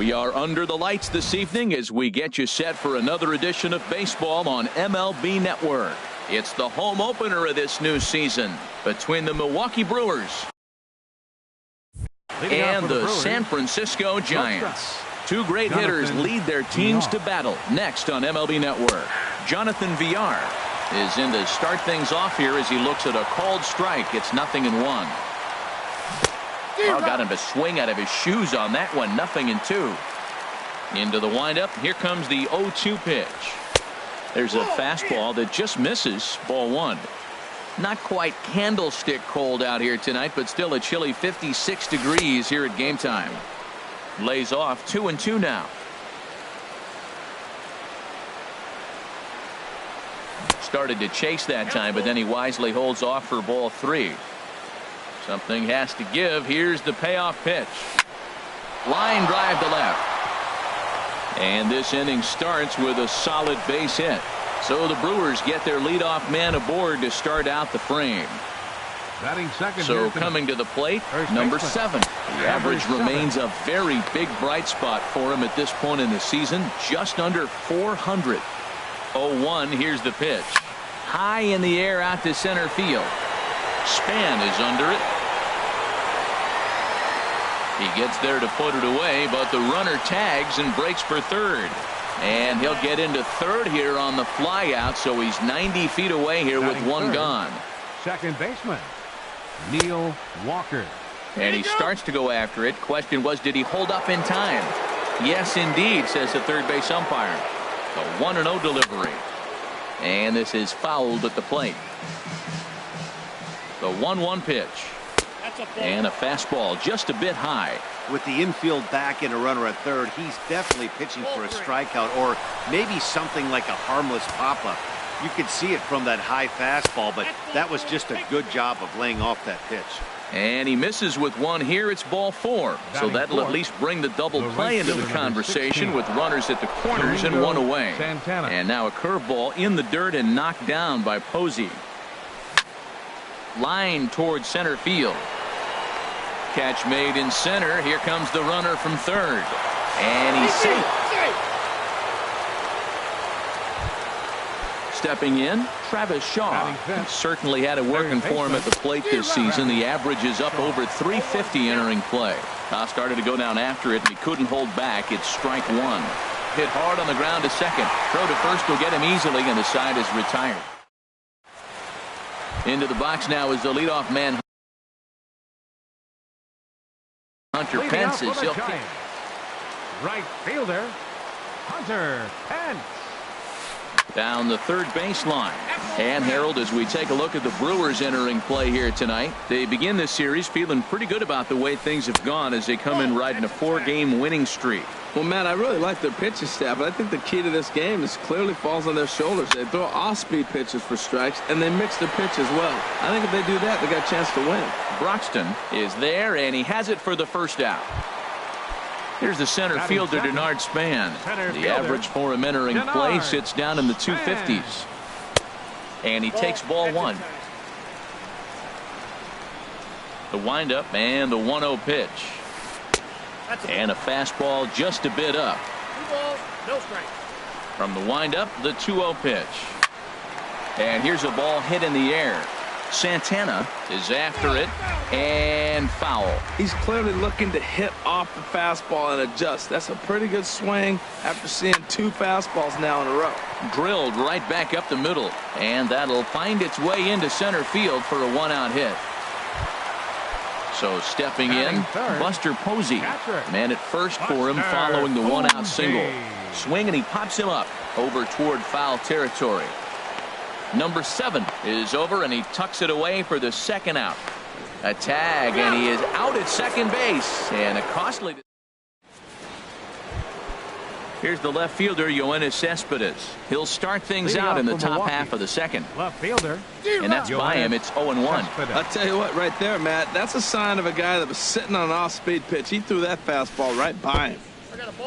We are under the lights this evening as we get you set for another edition of baseball on MLB Network. It's the home opener of this new season between the Milwaukee Brewers and the San Francisco Giants. Two great hitters lead their teams to battle. Next on MLB Network, Jonathan Villar is in to start things off here as he looks at a called strike. It's 0-1. Got him to swing out of his shoes on that one. 0-2. Into the windup. Here comes the 0-2 pitch. There's a fastball that just misses. Ball 1. Not quite candlestick cold out here tonight, but still a chilly 56 degrees here at game time. Lays off. 2-2 now. Started to chase that time, but then he wisely holds off for ball 3. Something has to give. Here's the payoff pitch. Line drive to left. And this inning starts with a solid base hit. So the Brewers get their leadoff man aboard to start out the frame. So coming to the plate, number 7. The average remains a very big bright spot for him at this point in the season. Just under 400. 0-1. Here's the pitch. High in the air out to center field. Span is under it. He gets there to put it away, but the runner tags and breaks for third. And he'll get into third here on the fly out, so he's 90 feet away here with one gone. Second baseman, Neil Walker. And he starts to go after it. Question was, did he hold up in time? Yes, indeed, says the third base umpire. The 1-0 delivery. And this is fouled at the plate. The 1-1 pitch. And a fastball just a bit high. With the infield back and a runner at third, he's definitely pitching for a strikeout or maybe something like a harmless pop-up. You could see it from that high fastball, but that was just a good job of laying off that pitch. And he misses with one here. It's ball 4. So that'll at least bring the double play into the conversation with runners at the corners and one away. And now a curveball in the dirt and knocked down by Posey. Line towards center field. Catch made in center. Here comes the runner from third. And he's safe. Stepping in, Travis Shaw. He certainly had it working for him at the plate this season. The average is up over 350 entering play. Started to go down after it, and he couldn't hold back. It's strike 1. Hit hard on the ground to second. Throw to first will get him easily, and the side is retired. Into the box now is the leadoff man, Hunter Pence. Right fielder, Hunter Pence. Down the third baseline. And Harold, as we take a look at the Brewers entering play here tonight, they begin this series feeling pretty good about the way things have gone as they come in riding a 4-game winning streak. Well, Matt, I really like their pitching staff, but I think the key to this game is clearly falls on their shoulders. They throw off-speed pitches for strikes, and they mix their pitch as well. I think if they do that, they got a chance to win. Broxton is there, and he has it for the first out. Here's the center fielder, Denard Span. The average for him entering play sits down in the 250s. And he takes ball 1. The windup and the 1-0 pitch. And a fastball just a bit up. From the windup, the 2-0 pitch. And here's a ball hit in the air. Santana is after it, and foul. He's clearly looking to hit off the fastball and adjust. That's a pretty good swing after seeing 2 fastballs now in a row. Drilled right back up the middle, and that'll find its way into center field for a 1-out hit. So stepping in, Buster Posey. Man at first for him following the 1-out single. Swing, and he pops him up over toward foul territory. Number 7 is over, and he tucks it away for the second out. A tag, and he is out at second base, and a costly. Here's the left fielder, Yoenis Cespedes. He'll start things out in the top half of the second. Left fielder. And that's by him. It's 0-1. I'll tell you what, right there, Matt, that's a sign of a guy that was sitting on an off-speed pitch. He threw that fastball right by him.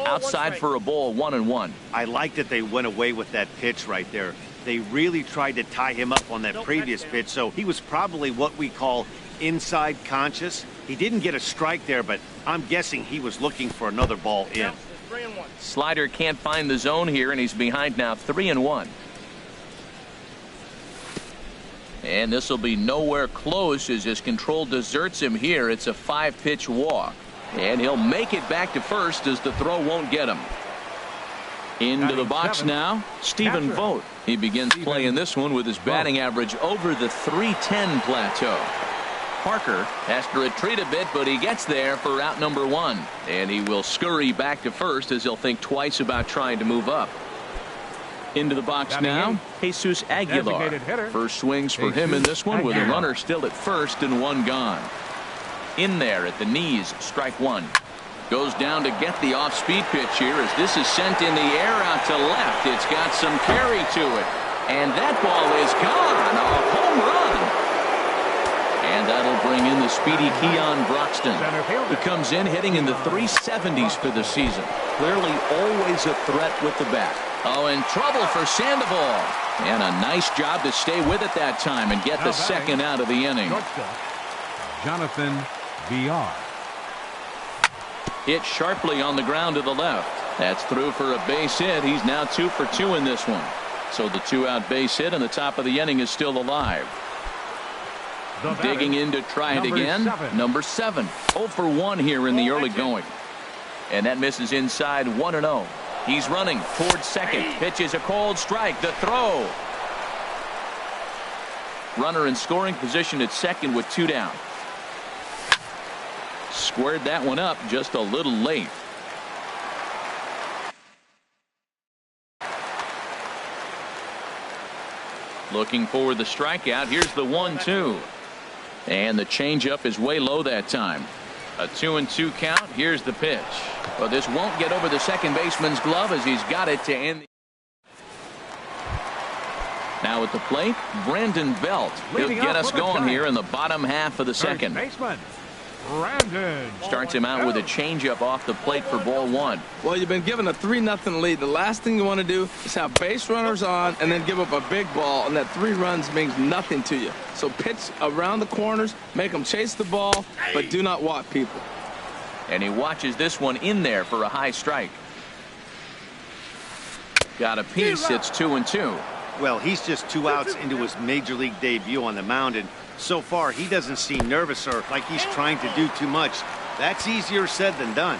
Outside for a ball, 1-1. I like that they went away with that pitch right there. They really tried to tie him up on that previous pitch, so he was probably what we call inside conscious. He didn't get a strike there, but I'm guessing he was looking for another ball in. Slider can't find the zone here, and he's behind now 3-1. And this will be nowhere close as his control deserts him here. It's a 5-pitch walk. And he'll make it back to first as the throw won't get him. Into the box now, Stephen Vogt. He begins playing this one with his batting average over the .310 plateau. Parker has to retreat a bit, but he gets there for out number 1. And he will scurry back to first as he'll think twice about trying to move up. Into the box now, Jesus Aguilar. First swings for him in this one with a runner still at first and 1 gone. In there at the knees, strike 1. Goes down to get the off-speed pitch here as this is sent in the air out to left. It's got some carry to it. And that ball is gone. A home run. And that'll bring in the speedy Keon Broxton. He comes in hitting in the 370s for the season. Clearly always a threat with the bat. Oh, in trouble for Sandoval. And a nice job to stay with it that time and get the second out of the inning. Jonathan Villar. Hit sharply on the ground to the left. That's through for a base hit. He's now 2 for 2 in this one. So the 2-out base hit and the top of the inning is still alive. Digging in to try it again. Number 7. 0 for 1 here in the early going. And that misses inside 1-0. He's running towards second. Pitches a cold strike. The throw. Runner in scoring position at second with 2 down. Squared that one up just a little late. Looking for the strikeout. Here's the 1-2. And the changeup is way low that time. A 2-2 count. Here's the pitch. Well, this won't get over the second baseman's glove as he's got it to end. Now at the plate, Brandon Belt. He'll get us going here in the bottom half of the second. Starts him out with a changeup off the plate for ball 1. Well, you've been given a 3-0 lead. The last thing you want to do is have base runners on and then give up a big ball, and that 3 runs means nothing to you. So pitch around the corners, make them chase the ball, but do not walk people. And he watches this one in there for a high strike. Got a piece. It's 2-2. Well, he's just 2 outs into his major league debut on the mound, and so far he doesn't seem nervous or like he's trying to do too much. That's easier said than done.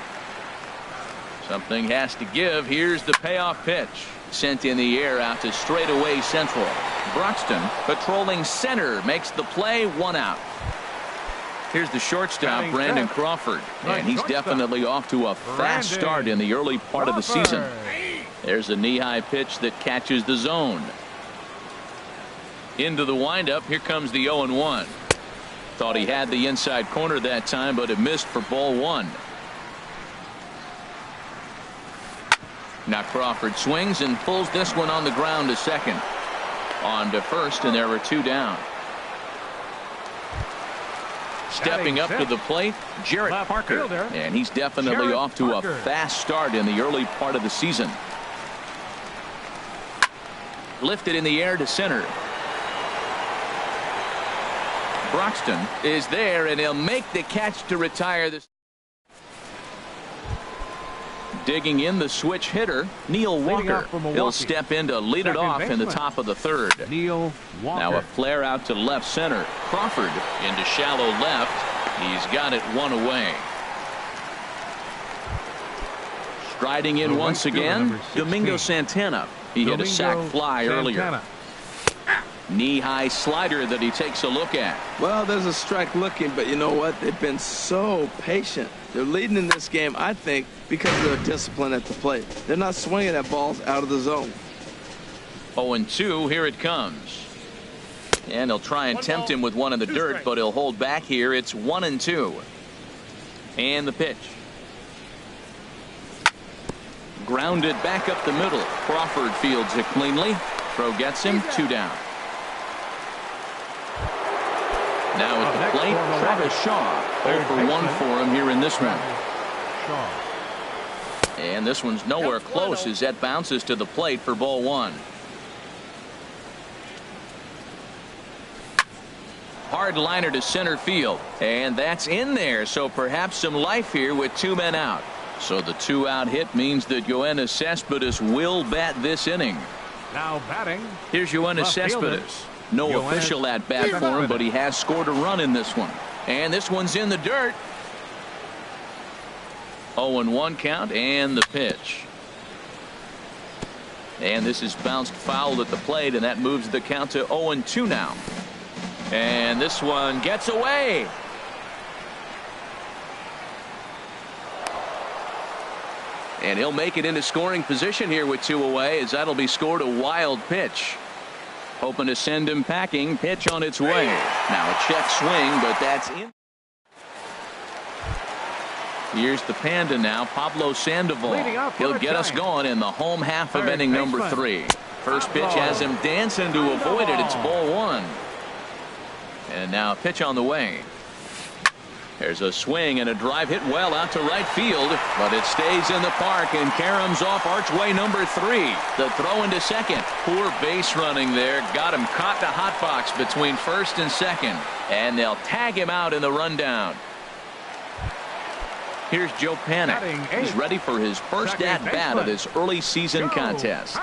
Something has to give. Here's the payoff pitch. Sent in the air out to straightaway central. Broxton patrolling center makes the play. 1 out. Here's the shortstop, Brandon Crawford. And he's definitely off to a fast start in the early part of the season. There's a knee-high pitch that catches the zone. Into the windup. Here comes the 0-1. Thought he had the inside corner that time, but it missed for ball 1. Now Crawford swings and pulls this one on the ground to second. On to first, and there were 2 down. Stepping up to the plate, Jarrett Parker. And he's definitely off to a fast start in the early part of the season. Lifted in the air to center. Broxton is there, and he'll make the catch to retire this. Digging in the switch hitter, Neil Walker. He'll step in to lead it off in the top of the 3rd. Neil Walker. Now a flare out to left center. Crawford into shallow left. He's got it 1 away. Striding in once again, Domingo Santana. He hit a sac fly earlier. Knee-high slider that he takes a look at. Well, there's a strike looking, but you know what? They've been so patient. They're leading in this game, I think, because of their discipline at the plate. They're not swinging at balls out of the zone. 0-2, here it comes. And he'll try and tempt him with one in the dirt, but he'll hold back here. It's 1-2. And the pitch. Grounded back up the middle. Crawford fields it cleanly. Throw gets him. 2 down. Now at the plate, Travis Shaw. 0 for 1 for him here in this one. And this one's nowhere close as that bounces to the plate for ball 1. hard liner to center field. And that's in there, so perhaps some life here with 2 men out. So the 2-out hit means that Yoenis Cespedes will bat this inning. Now batting. Here's Yoenis Cespedes. No official at bat for him, but he has scored a run in this one. And this one's in the dirt. 0-1 count and the pitch. And this is bounced foul at the plate, and that moves the count to 0-2 now. And this one gets away. And he'll make it into scoring position here with 2 away, as that'll be scored a wild pitch. Hoping to send him packing. Pitch on its way. Now a check swing, but that's in. Here's the Panda now, Pablo Sandoval. He'll get us going in the home half of inning number 3. First pitch has him dancing to avoid it. It's ball 1. And now a pitch on the way. There's a swing and a drive hit well out to right field, but it stays in the park and caroms off archway number 3. The throw into second. Poor base running there. Got him caught in a hot box between first and second. And they'll tag him out in the rundown. Here's Joe Panik. He's ready for his first at-bat of this early season contest.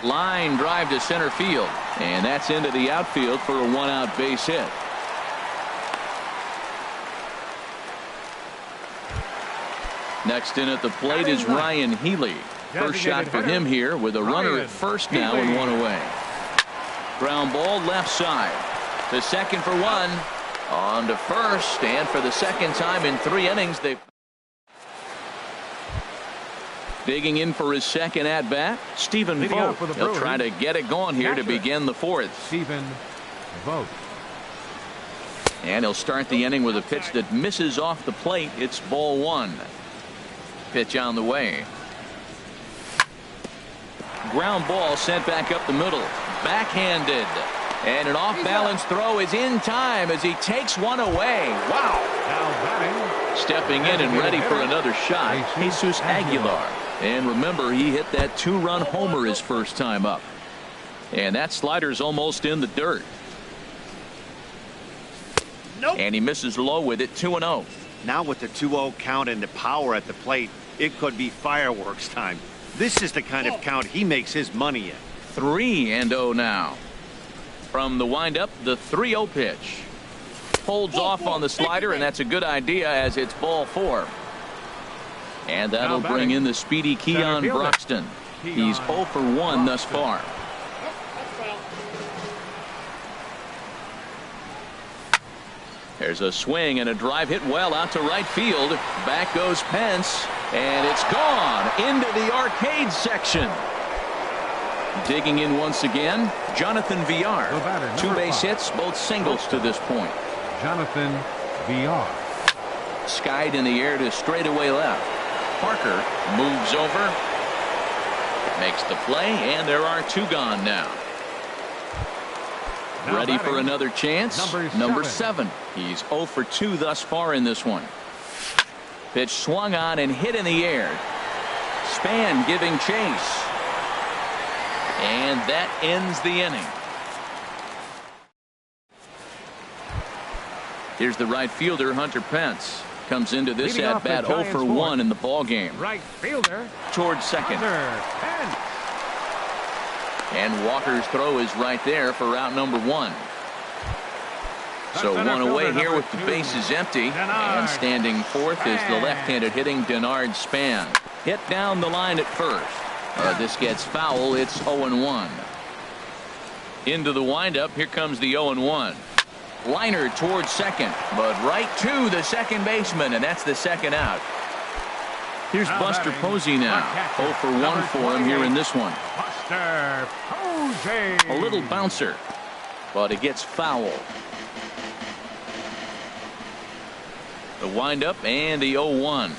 Line drive to center field. And that's into the outfield for a 1-out base hit. Next in at the plate is Ryan Healy. First shot for him here with a runner at first now and 1 away. Ground ball left side. To second for 1. On to first, and for the second time in 3 innings, they digging in for his second at bat, Stephen Vogt. He'll try to get it going here to begin the 4th. Stephen Vogt. And he'll start the inning with a pitch that misses off the plate. It's ball 1. Pitch on the way. Ground ball sent back up the middle. Backhanded. And an off-balance throw is in time as he takes one away. Wow. Stepping in and ready for another shot, Jesus Aguilar. And remember, he hit that 2-run homer his first time up. And that slider's almost in the dirt. Nope. And he misses low with it, 2-0. Now with the 2-0 count and the power at the plate, it could be fireworks time. This is the kind of count he makes his money in. 3-0 now. From the windup, the 3-0 pitch. Holds off on the slider, and that's a good idea as it's ball 4. And that'll bring in the speedy Keon Broxton. He's 0 for 1 thus far. There's a swing and a drive hit well out to right field. Back goes Pence, and it's gone into the arcade section. Digging in once again, Jonathan Villar. 2 base hits, both singles to this point. Jonathan Villar. Skied in the air to straightaway left. Parker moves over, makes the play, and there are 2 gone now. Ready for another chance. Number 7. He's 0 for 2 thus far in this one. Pitch swung on and hit in the air. Span giving chase. And that ends the inning. Here's the right fielder, Hunter Pence. Comes into this at bat 0 for 1 in the ball game. Right fielder towards second. And Walker's throw is right there for out number 1. So 1 away here with the bases empty. And standing 4th is the left-handed hitting Denard Span. Hit down the line at first. This gets foul. It's 0-1. Into the windup. Here comes the 0-1. Liner towards second, but right to the second baseman, and that's the second out. Here's Buster Posey now. 0 for 1 for him here in this one. Buster Posey. A little bouncer, but it gets foul. The windup and the 0-1.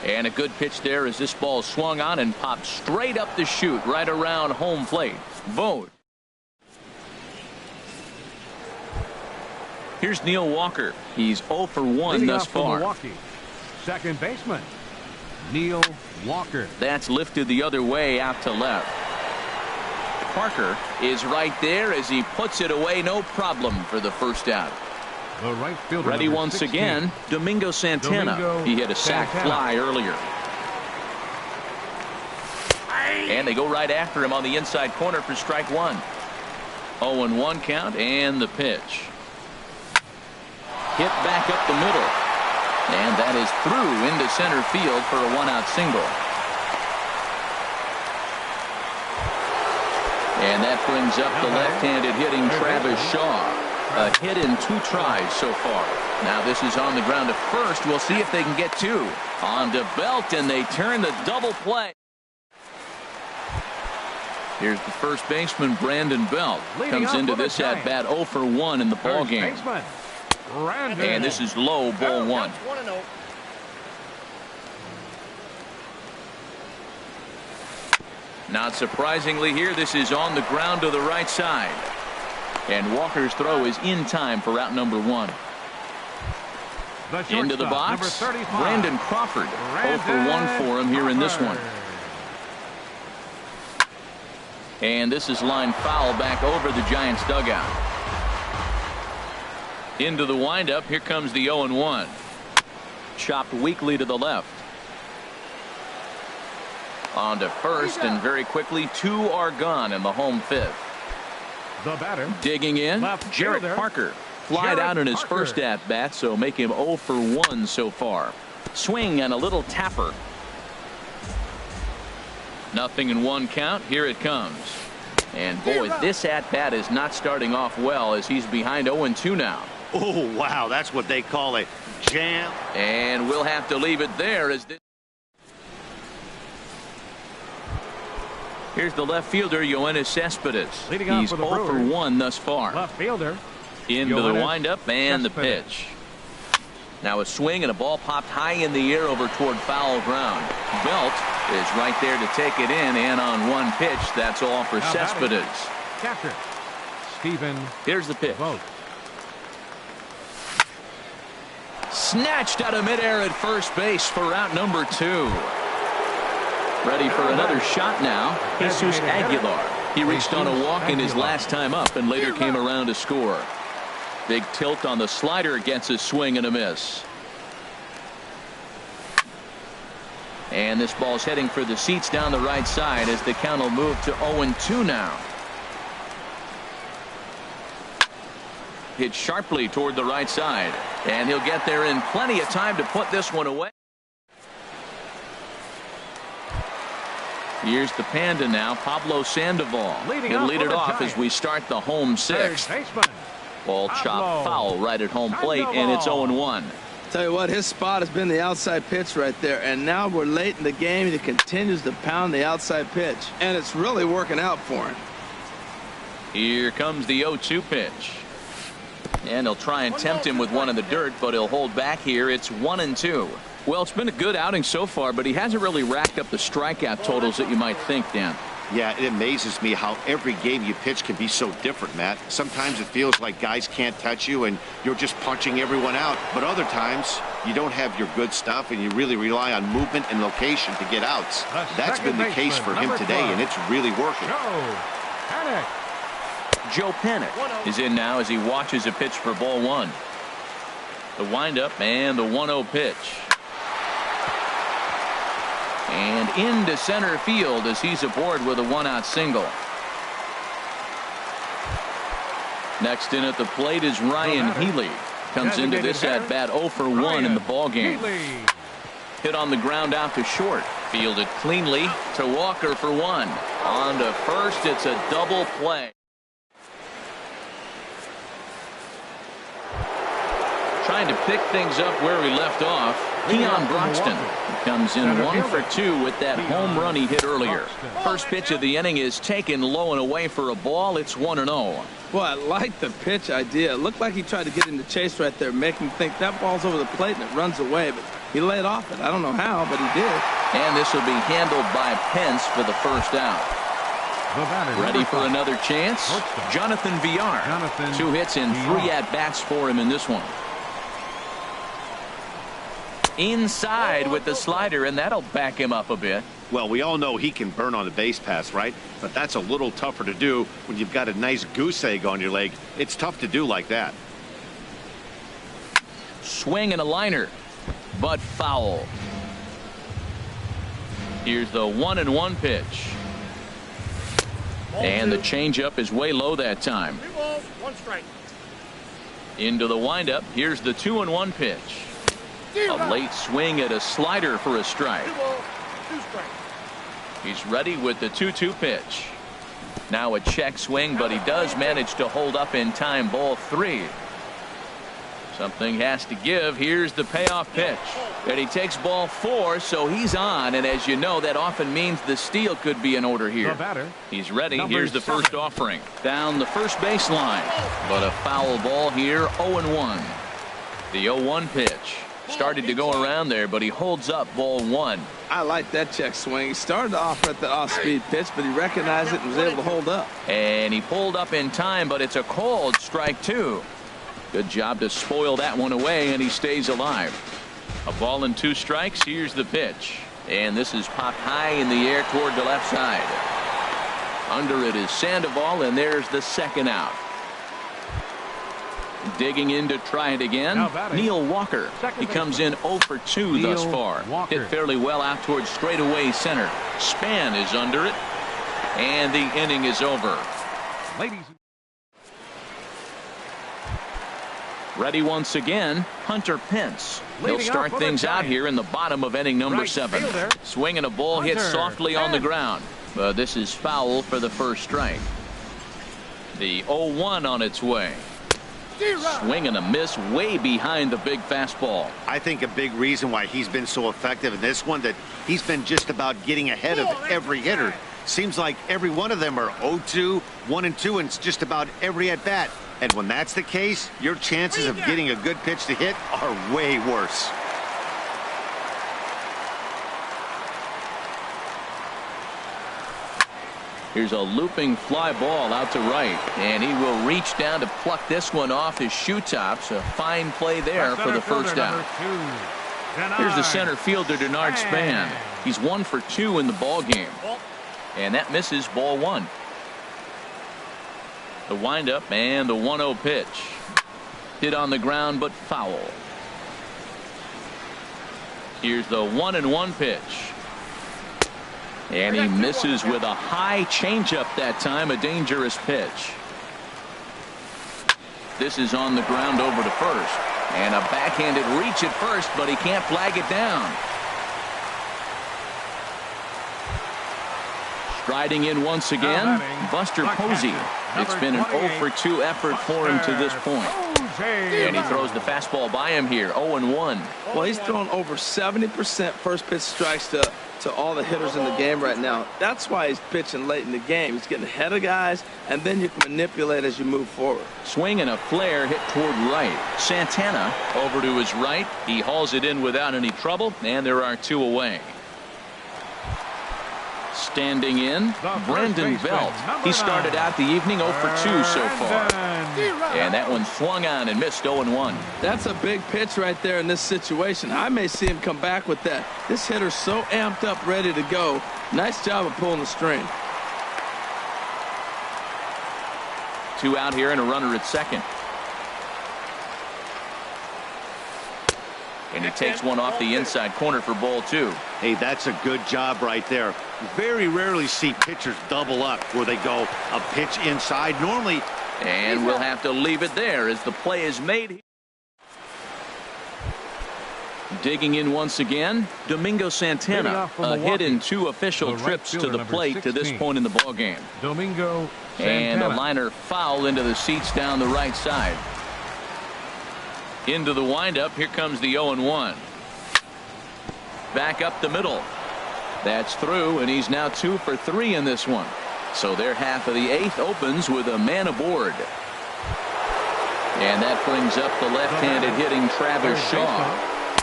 And a good pitch there as this ball swung on and popped straight up the chute right around home plate. Vogt. Here's Neil Walker. He's 0 for 1 thus far. Milwaukee. Second baseman, Neil Walker. That's lifted the other way out to left. Parker is right there as he puts it away, no problem for the first out. The right fielder, Ready number once 16. again, Domingo Santana. He hit a sac fly earlier. And they go right after him on the inside corner for strike one. 0-1 count and the pitch. Hit back up the middle. And that is through into center field for a one-out single. And that brings up the left-handed hitting Travis Shaw. A hit in 2 tries so far. Now this is on the ground to first. We'll see if they can get 2. On to Belt, and they turn the double play. Here's the first baseman, Brandon Belt. Comes into this at bat 0 for 1 in the ball game. And this is low, ball 1. Not surprisingly here, this is on the ground to the right side. And Walker's throw is in time for out number 1. Into the box, Brandon Crawford. 0 for 1 for him here in this one. And this is line foul back over the Giants dugout. Into the windup, here comes the 0-1. Chopped weakly to the left. On to first, and very quickly 2 are gone in the home 5th. The batter. Digging in, Jarrett Parker. Flied out in his first at bat, so make him 0 for 1 so far. Swing and a little tapper. 0-1 count. Here it comes. And boy, this at bat is not starting off well as he's behind 0-2 now. Oh, wow. That's what they call a jam. And we'll have to leave it there as this. Here's the left fielder, Yoenis Cespedes. He's 0 for 1 thus far. Left fielder. Into the windup and the pitch. Now a swing and a ball popped high in the air over toward foul ground. Belt is right there to take it in, and on one pitch, that's all for Cespedes. Catcher, Stephen. Here's the pitch. Vogt. Snatched out of midair at first base for out number 2. Ready for another shot now. Jesus Aguilar. He reached on a walk in his last time up and later came around to score. Big tilt on the slider against a swing and a miss. And this ball's heading for the seats down the right side as the count will move to 0-2 now. Hit sharply toward the right side, and he'll get there in plenty of time to put this one away. Here's the Panda now, Pablo Sandoval. He'll lead it off as we start the home 6th. Ball chopped foul right at home plate, and it's 0-1. Tell you what, his spot has been the outside pitch right there, and now we're late in the game and he continues to pound the outside pitch, and it's really working out for him. Here comes the 0-2 pitch, and he'll try and tempt him with one in the dirt, but he'll hold back here. It's 1-2. Well, it's been a good outing so far, but he hasn't really racked up the strikeout totals that you might think, Dan. Yeah, it amazes me how every game you pitch can be so different, Matt. Sometimes it feels like guys can't touch you and you're just punching everyone out. But other times you don't have your good stuff and you really rely on movement and location to get outs. That's been the case for him today, and it's really working. Joe Panik is in now as he watches a pitch for ball 1. The windup and the 1-0 pitch. And into center field as he's aboard with a 1-out single. Next in at the plate is Ryan Healy. Comes into this at bat 0 for 1 in the ball game. Hit on the ground out to short. Fielded cleanly to Walker for 1. On to first. It's a double play. Trying to pick things up where we left off. Keon Broxton comes in 1 for 2 with that home run he hit earlier. First pitch of the inning is taken low and away for a ball. It's 1-0. Boy, I like the pitch idea. It looked like he tried to get into chase right there, make him think that ball's over the plate and it runs away, but he laid off it. I don't know how, but he did. And this will be handled by Pence for the first out. Ready for another chance? Jonathan Villar. 2 hits and 3 at-bats for him in this one. Inside with the slider, and that'll back him up a bit. Well, we all know he can burn on the base pass, right? But that's a little tougher to do when you've got a nice goose egg on your leg. It's tough to do like that. Swing and a liner, but foul. Here's the 1-1 pitch. And the changeup is way low that time. 3 balls, 1 strike. Into the windup. Here's the 2-1 pitch. A late swing at a slider for a strike. 2 balls, 2 strikes. He's ready with the 2-2 pitch. Now a check swing, but he does manage to hold up in time. Ball 3. Something has to give. Here's the payoff pitch. And he takes ball 4, so he's on. And as you know, that often means the steal could be in order here. The batter, He's ready. number Here's the 7. first offering. Down the first baseline. But a foul ball here, 0-1. The 0-1 pitch. Started to go around there, but he holds up ball 1. I like that check swing. He started off at the off-speed pitch, but he recognized it and was able to hold up. And he pulled up in time, but it's a called strike 2. Good job to spoil that one away, and he stays alive. A ball and 2 strikes. Here's the pitch. And this is popped high in the air toward the left side. Under it is Sandoval, and there's the second out. Digging in to try it again, Now batting, Neil Walker. He comes in 0 for 2 Neil thus far. Walker. Hit fairly well out towards straightaway center. Span is under it, and the inning is over. Ladies. Ready once again, Hunter Pence. He'll Leading start off for the things out Giants. here in the bottom of inning number Right 7. fielder, Swinging a ball hit Hunter softly on the Pence. ground. But this is foul for the first strike. The 0-1 on its way. Swing and a miss way behind the big fastball. I think a big reason why he's been so effective in this one, that he's been just about getting ahead of every hitter. Seems like every one of them are 0-2, 1-2, and it's just about every at-bat. And when that's the case, your chances of getting a good pitch to hit are way worse. Here's a looping fly ball out to right, and he will reach down to pluck this one off his shoe tops. A fine play there for the first out. Here's the center fielder, Denard Span. He's 1 for 2 in the ball game, and that misses ball 1. The windup and the 1-0 pitch. Hit on the ground, but foul. Here's the 1-1 pitch. And he misses with a high changeup that time, a dangerous pitch. This is on the ground over to first. And a backhanded reach at first, but he can't flag it down. Striding in once again, Buster Posey. It's been an 0 for 2 effort for him to this point. And he throws the fastball by him here, 0-1. Well, he's thrown over 70% first pitch strikes to all the hitters in the game right now. That's why he's pitching late in the game. He's getting ahead of guys, and then you can manipulate as you move forward. Swing and a flare hit toward right. Santana over to his right. He hauls it in without any trouble, and there are 2 away. Standing in, Brandon Belt. He started out the evening 0 for 2 so far. And that one swung on and missed 0-1. That's a big pitch right there in this situation. I may see him come back with that. This hitter's so amped up, ready to go. Nice job of pulling the string. 2 out here and a runner at second. And he takes one off the inside corner for ball 2. Hey, that's a good job right there. Very rarely see pitchers double up where they go a pitch inside. Normally. And we'll have to leave it there as the play is made. Digging in once again, Domingo Santana. A hit in 2 official trips to the plate to this point in the ballgame. Domingo Santana. And a liner foul into the seats down the right side. Into the windup. Here comes the 0-1. Back up the middle. That's through, and he's now 2 for 3 in this one. So their half of the 8th opens with a man aboard. And that brings up the left-handed hitting Travis Shaw.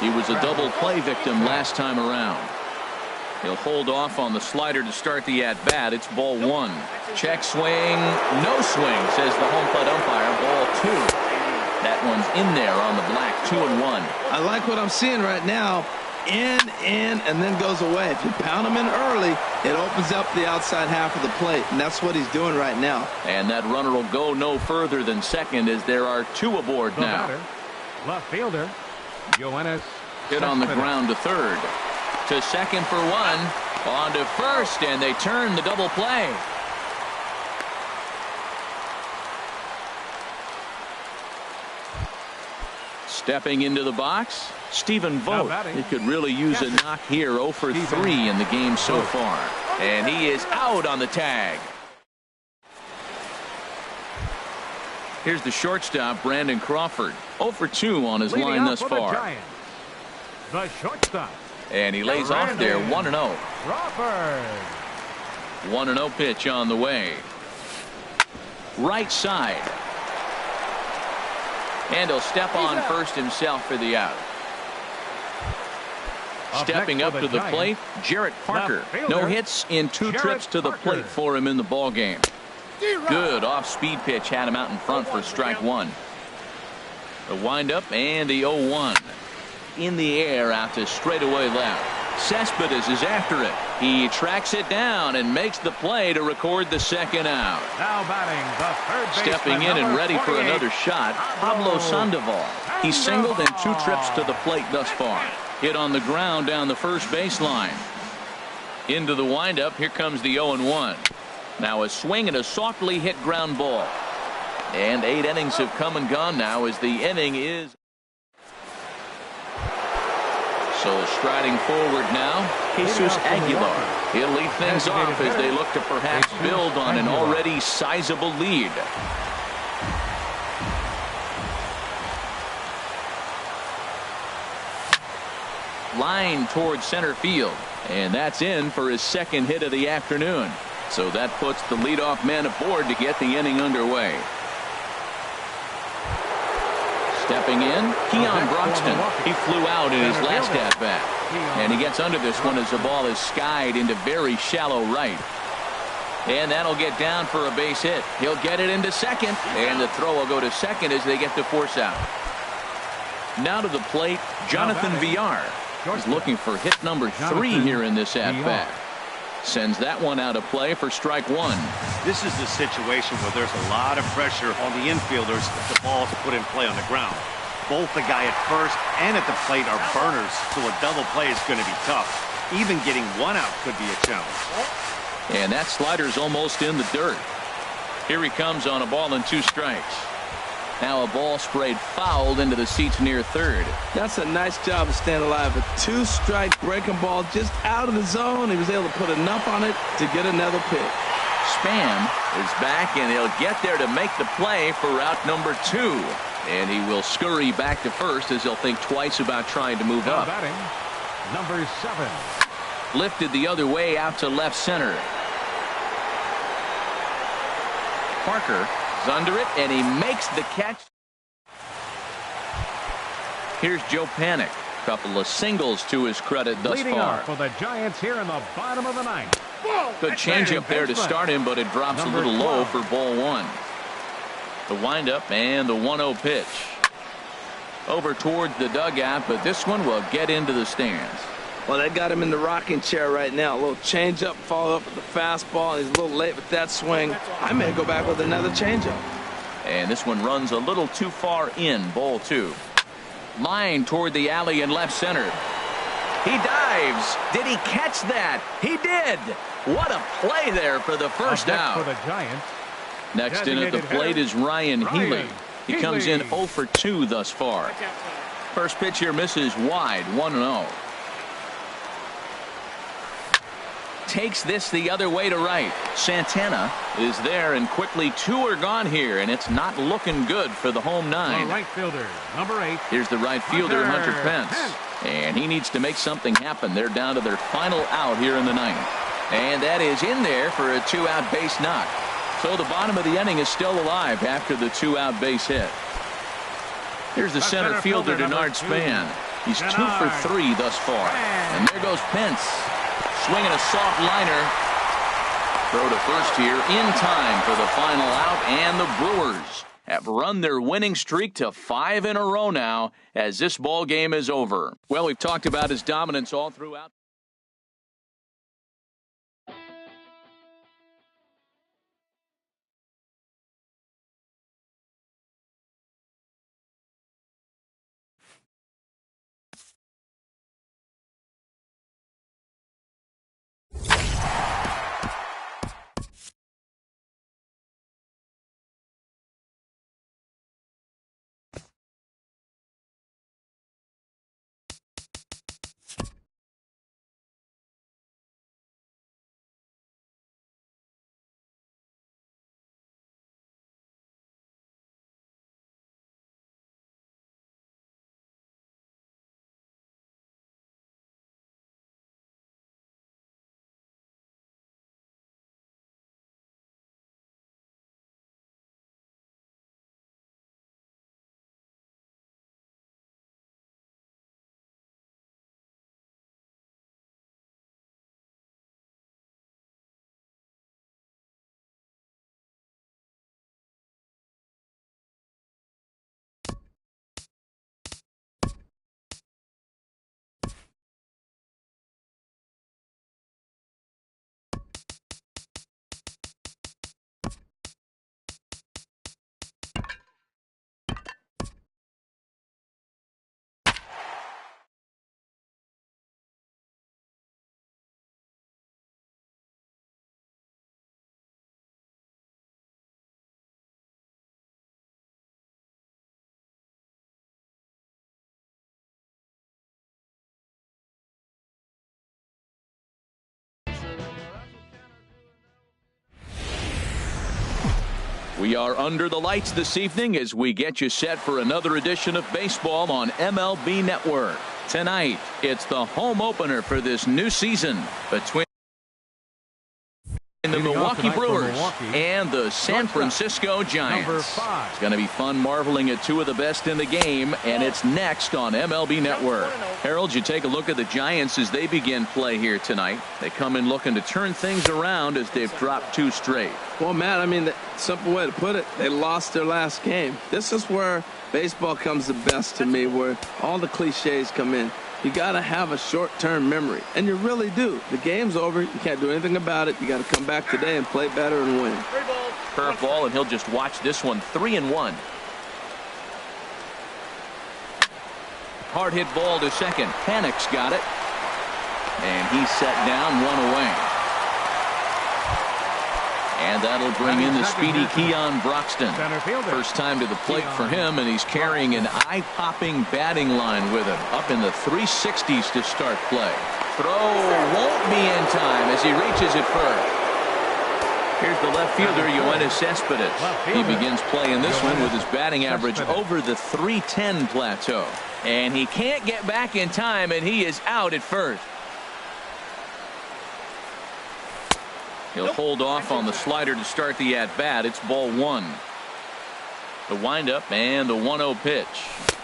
He was a double play victim last time around. He'll hold off on the slider to start the at-bat. It's ball 1. Check swing. No swing, says the home plate umpire. Ball 2. That one's in there on the black, 2-1. I like what I'm seeing right now. in, and then goes away. If you pound him in early, it opens up the outside half of the plate, and that's what he's doing right now. And that runner will go no further than second as there are two aboard The now. batter, left fielder, Johannes. Hit on the ground to third. To second for one. On to first, and they turn the double play. Stepping into the box, Stephen Vogt. He could really use a knock here. 0 for 3 in the game so far. And he is out on the tag. Here's the shortstop, Brandon Crawford. 0 for 2 on his line thus far. The shortstop. And he lays off there, 1-0. Crawford. 1-0 pitch on the way. Right side. And he'll step on first himself for the out. Stepping up to the plate, Jarrett Parker. No hits in 2 trips to the plate for him in the ball game. Good off-speed pitch had him out in front for strike one. The windup and the 0-1. In the air out to straightaway left. Cespedes is after it. He tracks it down and makes the play to record the second out. Now batting the third baseman, Stepping in and ready for another shot, Pablo Sandoval. He singled in 2 trips to the plate thus far. Hit on the ground down the first baseline. Into the windup. Here comes the 0-1. Now a swing and a softly hit ground ball. And 8 innings have come and gone now as the inning is. So striding forward now, Jesus Aguilar. He'll lead things off as they look to perhaps build on an already sizable lead. Line towards center field. And that's in for his second hit of the afternoon. So that puts the leadoff man aboard to get the inning underway. Stepping in, Keon Broxton. He flew out in his last at-bat. And he gets under this one as the ball is skied into very shallow right. And that'll get down for a base hit. He'll get it into second. And the throw will go to second as they get the force out. Now to the plate, Jonathan Villar. He's looking for hit number 3 here in this at-bat. Sends that one out of play for strike one. This is the situation where there's a lot of pressure on the infielders if the ball's put in play on the ground. Both the guy at first and at the plate are burners, so a double play is going to be tough. Even getting one out could be a challenge. And that slider's almost in the dirt. Here he comes on a ball and 2 strikes. Now a ball sprayed fouled into the seats near third. That's a nice job of staying alive. A 2-strike breaking ball just out of the zone. He was able to put enough on it to get another pick. Spam is back, and he'll get there to make the play for route number 2. And he will scurry back to first as he'll think twice about trying to move up. Batting, number 7. Lifted the other way out to left center. Parker is under it, and he makes the catch. Here's Joe Panic. Couple of singles to his credit thus Leading far. off for the Giants here in the bottom of the 9th. Good changeup there to start him, but it drops a little low for ball 1. The windup and the 1-0 pitch. Over towards the dugout, but this one will get into the stands. Well, they got him in the rocking chair right now. A little changeup, follow up with the fastball. He's a little late with that swing. I may go back with another changeup. And this one runs a little too far in, ball 2. Line toward the alley in left center. He dives. Did he catch that? He did. What a play there for the first out. For the Giants. Next in at the plate is Ryan Healy. He comes in 0 for 2 thus far. First pitch here misses wide, 1-0. Takes this the other way to right. Santana is there, and quickly 2 are gone here, and it's not looking good for the home 9. The right fielder, number 8. Here's the right fielder, Hunter Pence. And he needs to make something happen. They're down to their final out here in the 9th. And that is in there for a 2-out base knock. So the bottom of the inning is still alive after the 2-out base hit. Here's the center fielder, Denard Span. He's 2 for 3 thus far. And there goes Pence. Swinging a soft liner. Throw to first here in time for the final out, and the Brewers have run their winning streak to 5 in a row now as this ball game is over. Well, we've talked about his dominance all throughout. We are under the lights this evening as we get you set for another edition of baseball on MLB Network. Tonight, it's the home opener for this new season between the Milwaukee Brewers and the San Francisco Giants. It's going to be fun marveling at two of the best in the game, and it's next on MLB Network. Harold, you take a look at the Giants as they begin play here tonight. They come in looking to turn things around as they've dropped 2 straight. Well, Matt, I mean, the simple way to put it, they lost their last game. This is where baseball comes the best to me, where all the cliches come in. You got to have a short-term memory, and you really do. The game's over. You can't do anything about it. You got to come back today and play better and win. Curveball, and he'll just watch this one. 3-1. Hard hit ball to second. Panic's got it, and he's set down 1 away. And that'll bring in the speedy Keon Broxton. First time to the plate for him, and he's carrying an eye-popping batting line with him. Up in the 360s to start play. Throw won't be in time as he reaches it first. Here's the left fielder, Yoenis Cespedes. He begins playing this one with his batting average over the 310 plateau. And he can't get back in time, and he is out at first. He'll hold off on the slider to start the at-bat. It's ball 1. The windup and the 1-0 pitch.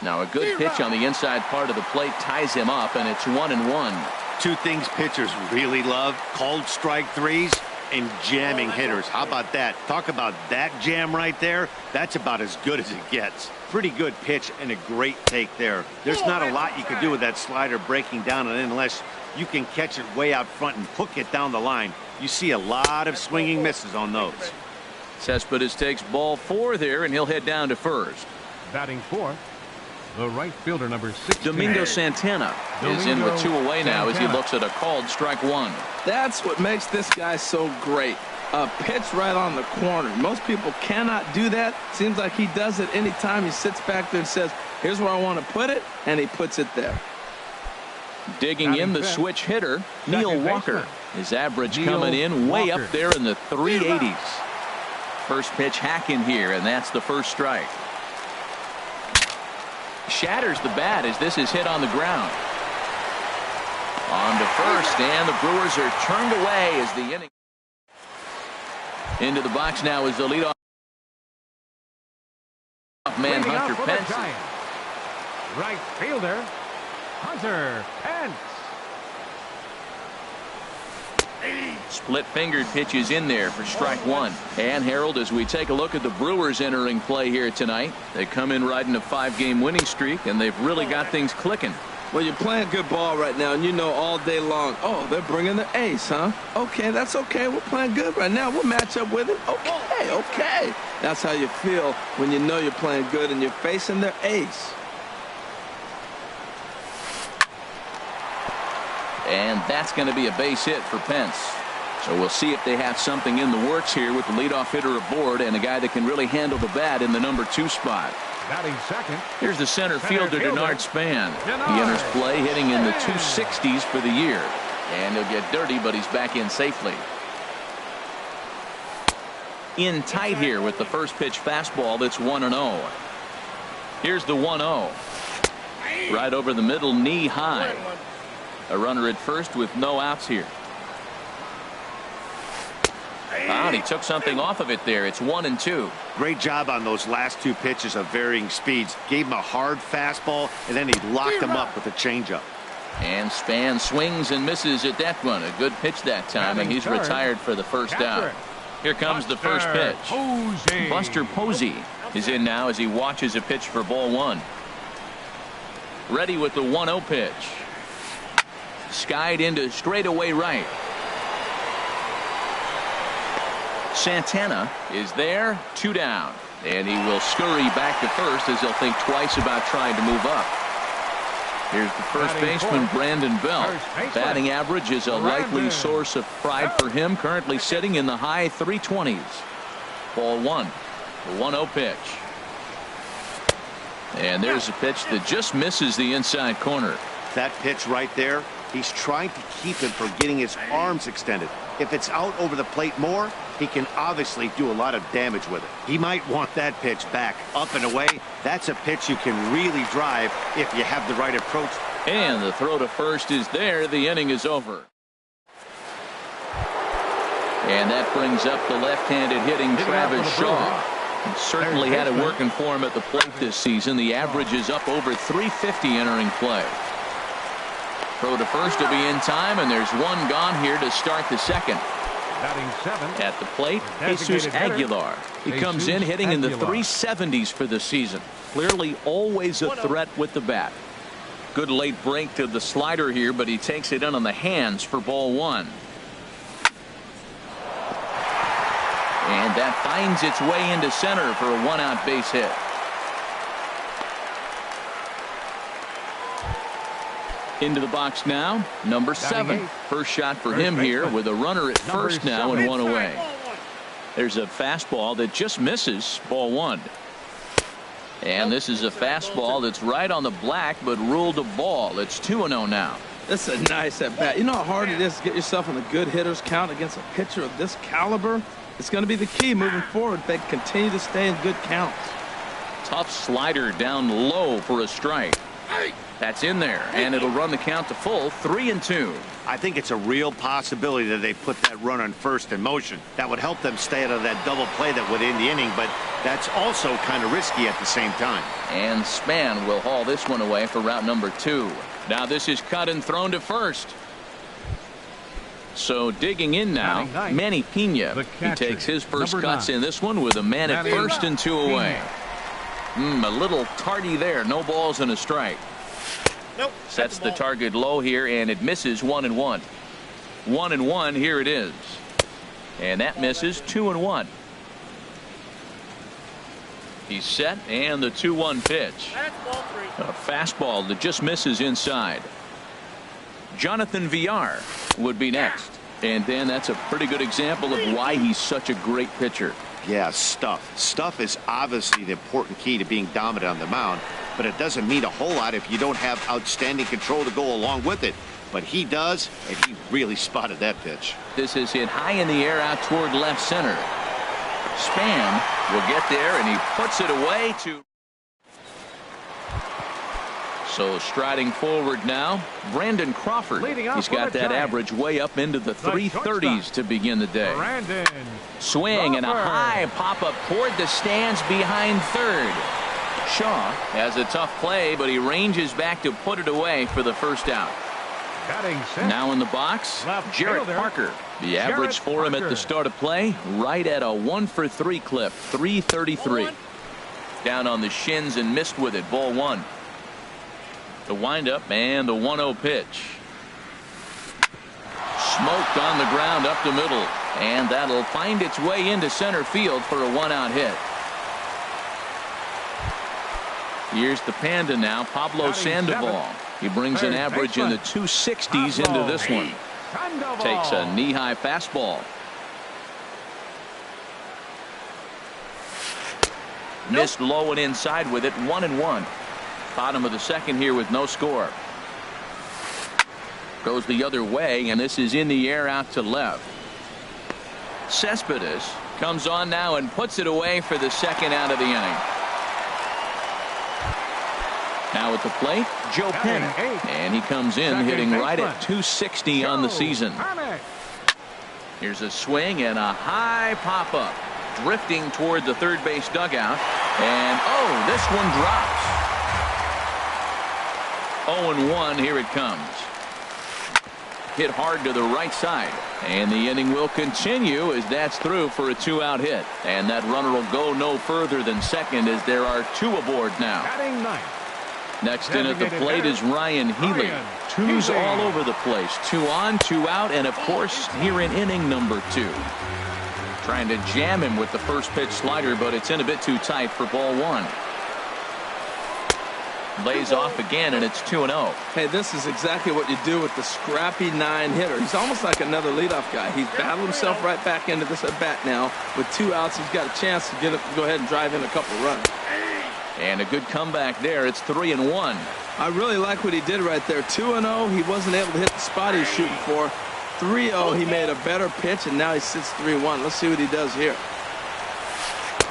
Now a good pitch on the inside part of the plate ties him up, and it's 1-1. 2 things pitchers really love: called strike threes and jamming hitters. How about that? Talk about that jam right there. That's about as good as it gets. Pretty good pitch and a great take there. There's not a lot you can do with that slider breaking down, and unless you can catch it way out front and hook it down the line, you see a lot of swinging misses on those. Cespedes takes ball 4 there, and he'll head down to first. Batting fourth, the right fielder, number 16. Domingo Santana is in with 2 away now as he looks at a called strike 1. That's what makes this guy so great. A pitch right on the corner. Most people cannot do that. Seems like he does it anytime he sits back there and says, here's where I want to put it, and he puts it there. Digging in the switch hitter, Neil Walker. His average coming in way up there in the 380s. First pitch hacking here, and that's the first strike. Shatters the bat as this is hit on the ground. On to first, and the Brewers are turned away as the inning. Into the box now is the leadoff man, Hunter Pence. Right fielder, Hunter Pence. Split-fingered pitches in there for strike one. And Harold, as we take a look at the Brewers entering play here tonight, they come in riding a 5-game winning streak, and they've really got things clicking. Well, you're playing good ball right now, and you know all day long, oh, they're bringing the ace, huh? Okay, that's okay. We're playing good right now. We'll match up with it. Okay. That's how you feel when you know you're playing good and you're facing their ace. And that's going to be a base hit for Pence. So we'll see if they have something in the works here with the leadoff hitter aboard and a guy that can really handle the bat in the number 2 spot. Batting second. Here's the center fielder, Denard Span. He enters play hitting in the 260s for the year. And he'll get dirty, but he's back in safely. In tight here with the first pitch fastball that's 1-0. Here's the 1-0. Right over the middle, knee high. A runner at first with no outs here. And he took something off of it there. It's 1-2. Great job on those last 2 pitches of varying speeds. Gave him a hard fastball, and then he locked him up with a changeup. And Span swings and misses at that one. A good pitch that time, and he's retired for the first out. Here comes the first pitch. Buster Posey is in now as he watches a pitch for ball 1. Ready with the 1-0 pitch. Skied into straightaway right. Santana is there, 2 down, and he will scurry back to first as he'll think twice about trying to move up. Here's the first baseman, Brandon Belt. Batting average is a likely source of pride for him, currently sitting in the high 320s. Ball 1, the 1-0 pitch. And there's a pitch that just misses the inside corner. That pitch right there, he's trying to keep him from getting his arms extended. If it's out over the plate more, he can obviously do a lot of damage with it. He might want that pitch back, up and away. That's a pitch you can really drive if you have the right approach. And the throw to first is there. The inning is over. And that brings up the left-handed hitting Travis Shaw. He certainly had it working for him at the plate this season. The average is up over 350 entering play. Throw to first to be in time, and there's one gone here to start the second. At the plate, Jesus Aguilar. He comes in hitting in the 370s for the season. Clearly always a threat with the bat. Good late break to the slider here, but he takes it in on the hands for ball 1. And that finds its way into center for a 1-out base hit. Into the box now, number 7. First shot for him here with a runner at first now and 1 away. There's a fastball that just misses, ball 1. And this is a fastball that's right on the black but ruled a ball. It's 2-0 now. This is a nice at bat. You know how hard it is to get yourself in a good hitter's count against a pitcher of this caliber? It's going to be the key moving forward if they continue to stay in good counts. Tough slider down low for a strike. That's in there, and it'll run the count to full, 3-2. I think it's a real possibility that they put that runner on first in motion. That would help them stay out of that double play that would end the inning, but that's also kind of risky at the same time. And Span will haul this one away for route number 2. Now this is cut and thrown to first. So digging in now, Manny Pena. He takes his first cuts in this one with a man at first and 2 away. A little tardy there. No balls and a strike. Nope. Sets the target low here, and it misses 1-1. 1-1. Here it is. And that misses 2-1. He's set, and the 2-1 pitch. A fastball that just misses inside. Jonathan Villar would be next. And Dan, that's a pretty good example of why he's such a great pitcher. Yeah, stuff. Stuff is obviously the important key to being dominant on the mound, but it doesn't mean a whole lot if you don't have outstanding control to go along with it. But he does, and he really spotted that pitch. This is hit high in the air out toward left center. Span will get there, and he puts it away to. So striding forward now, Brandon Crawford. He's got that average way up into the 330s to begin the day. Swing and a high pop-up toward the stands behind third. Shaw has a tough play, but he ranges back to put it away for the first out. Batting center. Now in the box, Left Jarrett fielder, Parker. The average Jarrett for him at the Parker. start of play, right at a 1-for-3 clip, 333. Down on the shins and missed with it, ball one. The windup and the 1-0 pitch. Smoked on the ground up the middle, and that'll find its way into center field for a 1-out hit. Here's the Panda now, Pablo Sandoval. He brings an average in the 260s into this one. Takes a knee-high fastball. Missed low and inside with it, 1-1. Bottom of the second here with no score. Goes the other way, and this is in the air out to left. Cespedes comes on now and puts it away for the second out of the inning. Now at the plate, Joe Penn, and he comes in hitting right at 260 on the season. Here's a swing and a high pop-up, drifting toward the third base dugout, and oh, this one drops. 0-1, here it comes. Hit hard to the right side, and the inning will continue as that's through for a 2-out hit, and that runner will go no further than second as there are 2 aboard now. Batting ninth. Next in at the plate is Ryan Healy. 2's all over the place. 2 on, 2 out, and of course here in inning number 2. Trying to jam him with the first pitch slider, but it's in a bit too tight for ball one. Lays off again, and it's 2-0. Hey, this is exactly what you do with the scrappy 9 hitter. He's almost like another leadoff guy. He's battled himself right back into this at bat now. With 2 outs, he's got a chance to go ahead and drive in a couple runs. And a good comeback there. It's 3-1. I really like what he did right there. 2-0, he wasn't able to hit the spot he was shooting for. 3-0, he made a better pitch, and now he sits 3-1. Let's see what he does here.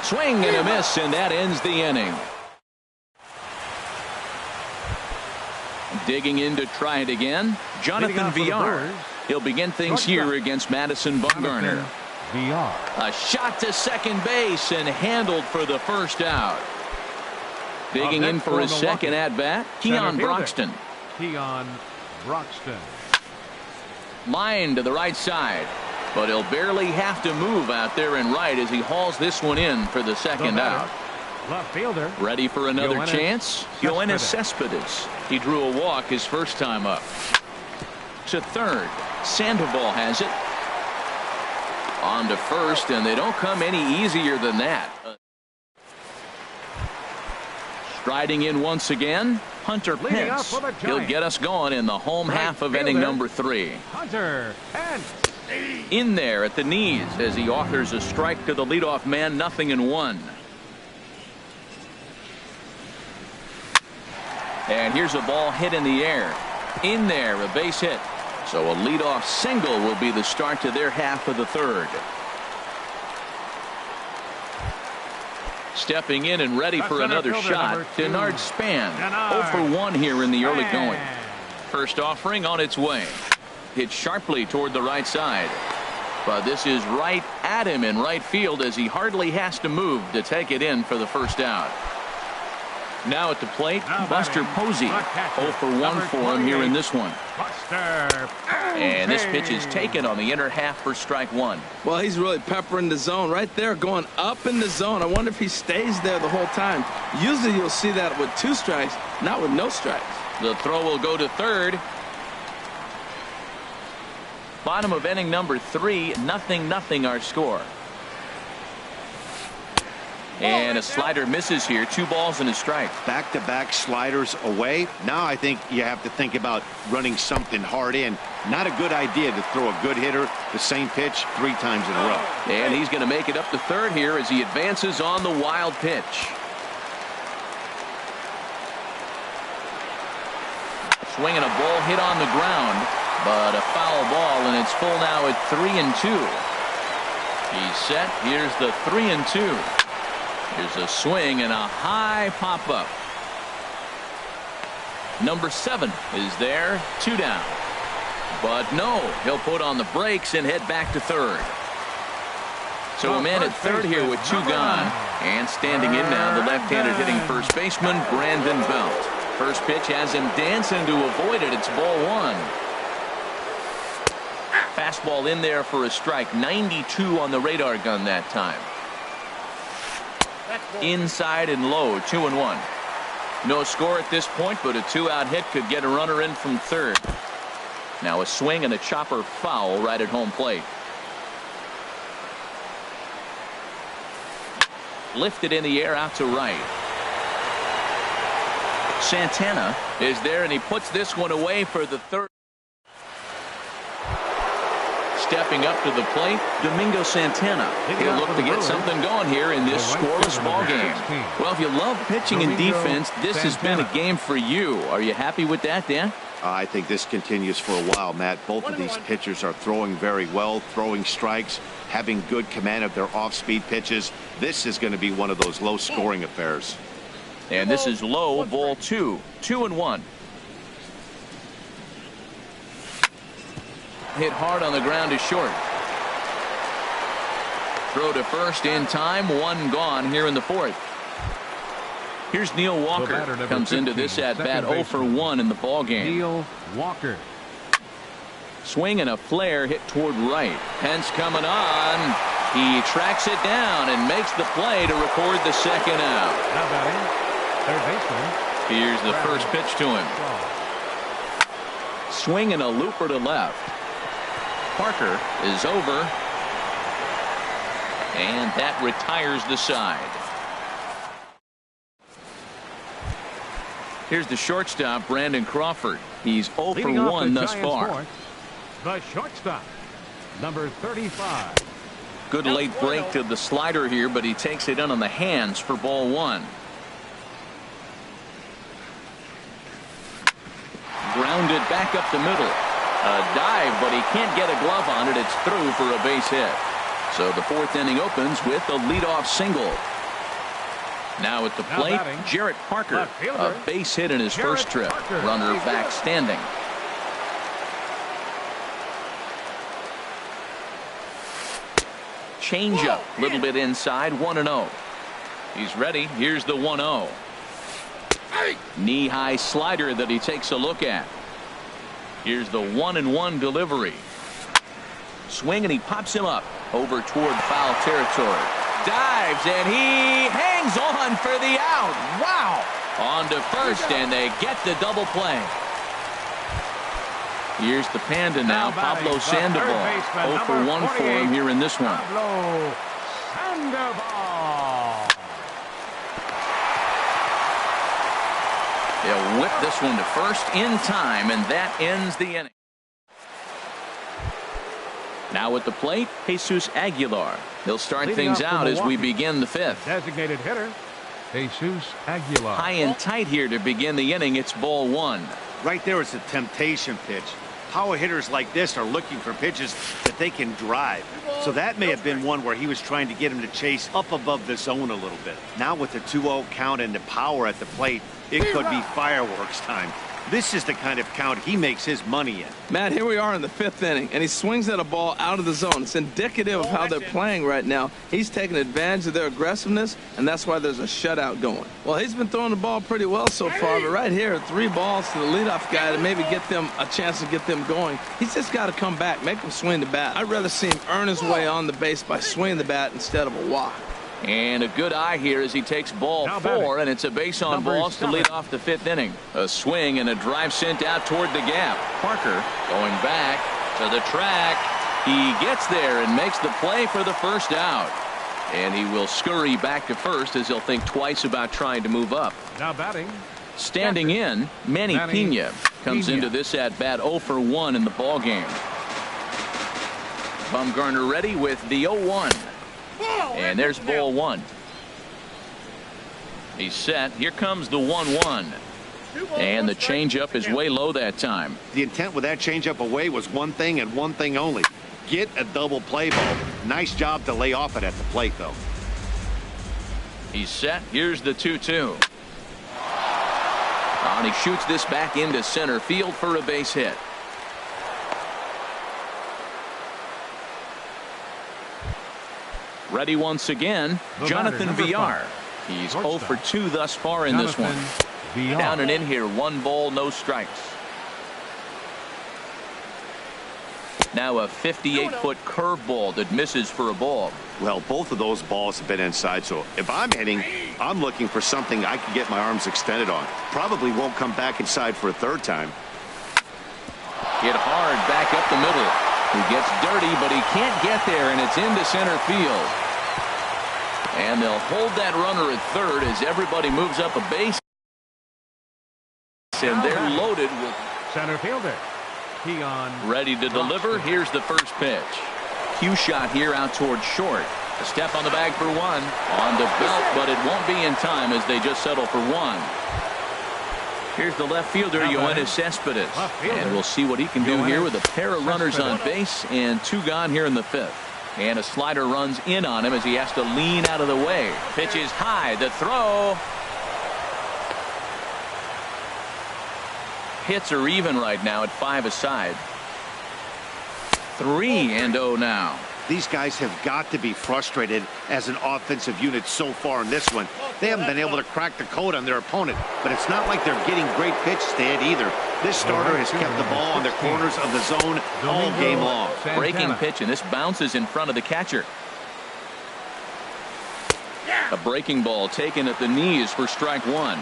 Swing and a miss, and that ends the inning. Digging in to try it again, Jonathan Villar. He'll begin things here against Madison Bumgarner. A shot to second base and handled for the first out. Digging in for his second at-bat, Keon Broxton. Keon Broxton. Line to the right side, but he'll barely have to move out there and right as he hauls this one in for the second out. Left fielder. Ready for another Yoenis chance? Yoenis Cespedes. He drew a walk his first time up. To third, Sandoval has it. On to first, and they don't come any easier than that. Striding in once again, Hunter Pence. He'll get us going in the home half of inning number 3. Hunter Pence. In there at the knees as he offers a strike to the leadoff man, 0-1. And here's a ball hit in the air. In there, a base hit. So a leadoff single will be the start to their half of the third. Stepping in and ready for another shot, Denard Span. 0-for-1 here in the early going. First offering on its way. Hit sharply toward the right side. But this is right at him in right field as he hardly has to move to take it in for the first out. Now at the plate, Buster Posey. 0-for-1 for him here in this one. And this pitch is taken on the inner half for strike 1. Well, he's really peppering the zone right there, going up in the zone. I wonder if he stays there the whole time. Usually you'll see that with 2 strikes, not with no strikes. The throw will go to third. Bottom of inning number 3, 0-0 our score. And a slider misses here. 2 balls and a strike. Back-to-back sliders away. Now I think you have to think about running something hard in. Not a good idea to throw a good hitter the same pitch 3 times in a row. And he's going to make it up to third here as he advances on the wild pitch. Swinging a ball hit on the ground, but a foul ball, and it's full now at 3-2. He's set. Here's the 3-2. Here's a swing and a high pop-up. Number 7 is there, 2 down. But no, he'll put on the brakes and head back to third. So a man at third here with 2 gone. And standing in now, the left-handed hitting first baseman, Brandon Belt. First pitch has him dancing to avoid it. It's ball 1. fastball in there for a strike. 92 on the radar gun that time. Inside and low, 2-1. No score at this point, but a 2-out hit could get a runner in from third. Now a swing and a chopper foul right at home plate. Lifted in the air out to right. Santana is there, and he puts this one away for the third. Stepping up to the plate, Domingo Santana. He'll look to get something going here in this scoreless ball game. Well, if you love pitching and defense, this has been a game for you. Are you happy with that, Dan? I think this continues for a while, Matt. Both of these pitchers are throwing very well, throwing strikes, having good command of their off-speed pitches. This is going to be one of those low-scoring affairs. And this is low, ball 2, 2-1. Hit hard on the ground is short. Throw to first in time, one gone here in the fourth. Here's Neil Walker. Comes into this at bat 0 for 1 in the ball game. Neil Walker. Swing and a flare hit toward right. Pence coming on. He tracks it down and makes the play to record the second out. Now batting, third baseman. Here's the first pitch to him. Swing and a looper to left. Parker is over, and that retires the side. Here's the shortstop, Brandon Crawford. He's 0 for 1 thus far. The shortstop, number 35. Good late break to the slider here, but he takes it in on the hands for ball 1. Grounded back up the middle. A dive, but he can't get a glove on it. It's through for a base hit. So the fourth inning opens with a leadoff single. Now at the plate, Jarrett Parker. A base hit in his first trip. Runner back standing. Changeup, a little bit inside, 1-0. He's ready. Here's the 1-0. Knee-high slider that he takes a look at. Here's the 1-1 delivery. Swing, and he pops him up over toward foul territory. Dives, and he hangs on for the out. Wow! On to first, and they get the double play. Here's the Panda now, Pablo Sandoval. 0 for 1 for him here in this one. Pablo Sandoval. They'll whip this one to first in time, and that ends the inning. Now at the plate, Jesus Aguilar. He'll start things out as we begin the fifth. Designated hitter, Jesus Aguilar. High and tight here to begin the inning. It's ball 1. Right there is a temptation pitch. Power hitters like this are looking for pitches that they can drive. So that may have been one where he was trying to get him to chase up above the zone a little bit. Now with the 2-0 count and the power at the plate, it could be fireworks time. This is the kind of count he makes his money in. Matt, here we are in the fifth inning, and he swings at a ball out of the zone. It's indicative of how they're playing right now. He's taking advantage of their aggressiveness, and that's why there's a shutout going. Well, he's been throwing the ball pretty well so far, but right here, 3 balls to the leadoff guy to maybe get them a chance to get them going. He's just got to come back, make him swing the bat. I'd rather see him earn his way on the base by swinging the bat instead of a walk. And a good eye here as he takes ball 4, and it's a base on balls to lead off the fifth inning. A swing and a drive sent out toward the gap. Parker going back to the track. He gets there and makes the play for the first out. And he will scurry back to first as he'll think twice about trying to move up. Now batting. Standing in, Manny Pena comes into this at bat 0 for 1 in the ball game. Bumgarner ready with the 0-1. And there's ball 1. He's set. Here comes the 1-1. And the changeup is way low that time. The intent with that changeup away was one thing and one thing only. Get a double play ball. Nice job to lay off it at the plate, though. He's set. Here's the 2-2. And he shoots this back into center field for a base hit. Ready once again, Jonathan Villar. He's 0 for 2 thus far in this one. Down and in here, 1 ball, no strikes. Now a 58-foot curveball that misses for a ball. Well, both of those balls have been inside, so if I'm hitting, I'm looking for something I can get my arms extended on. Probably won't come back inside for a third time. Hit hard back up the middle. He gets dirty, but he can't get there, and it's into center field. And they'll hold that runner at third as everybody moves up a base. And they're loaded with Center fielder. ready to deliver. Here's the first pitch. Cue shot here out towards short. A step on the bag for one. On the belt, but it won't be in time as they just settle for one. Here's the left fielder, Yoenis Cespedes. And we'll see what he can do here with a pair of runners on base and two gone here in the fifth. And a slider runs in on him as he has to lean out of the way. Pitch is high. The throw. Hits are even right now at 5 aside. 3-0 now. These guys have got to be frustrated as an offensive unit so far in this one. They haven't been able to crack the code on their opponent, but it's not like they're getting great pitches to hit either. This starter has kept the ball on the corners of the zone all game long. Breaking pitch, and this bounces in front of the catcher. A breaking ball taken at the knees for strike one.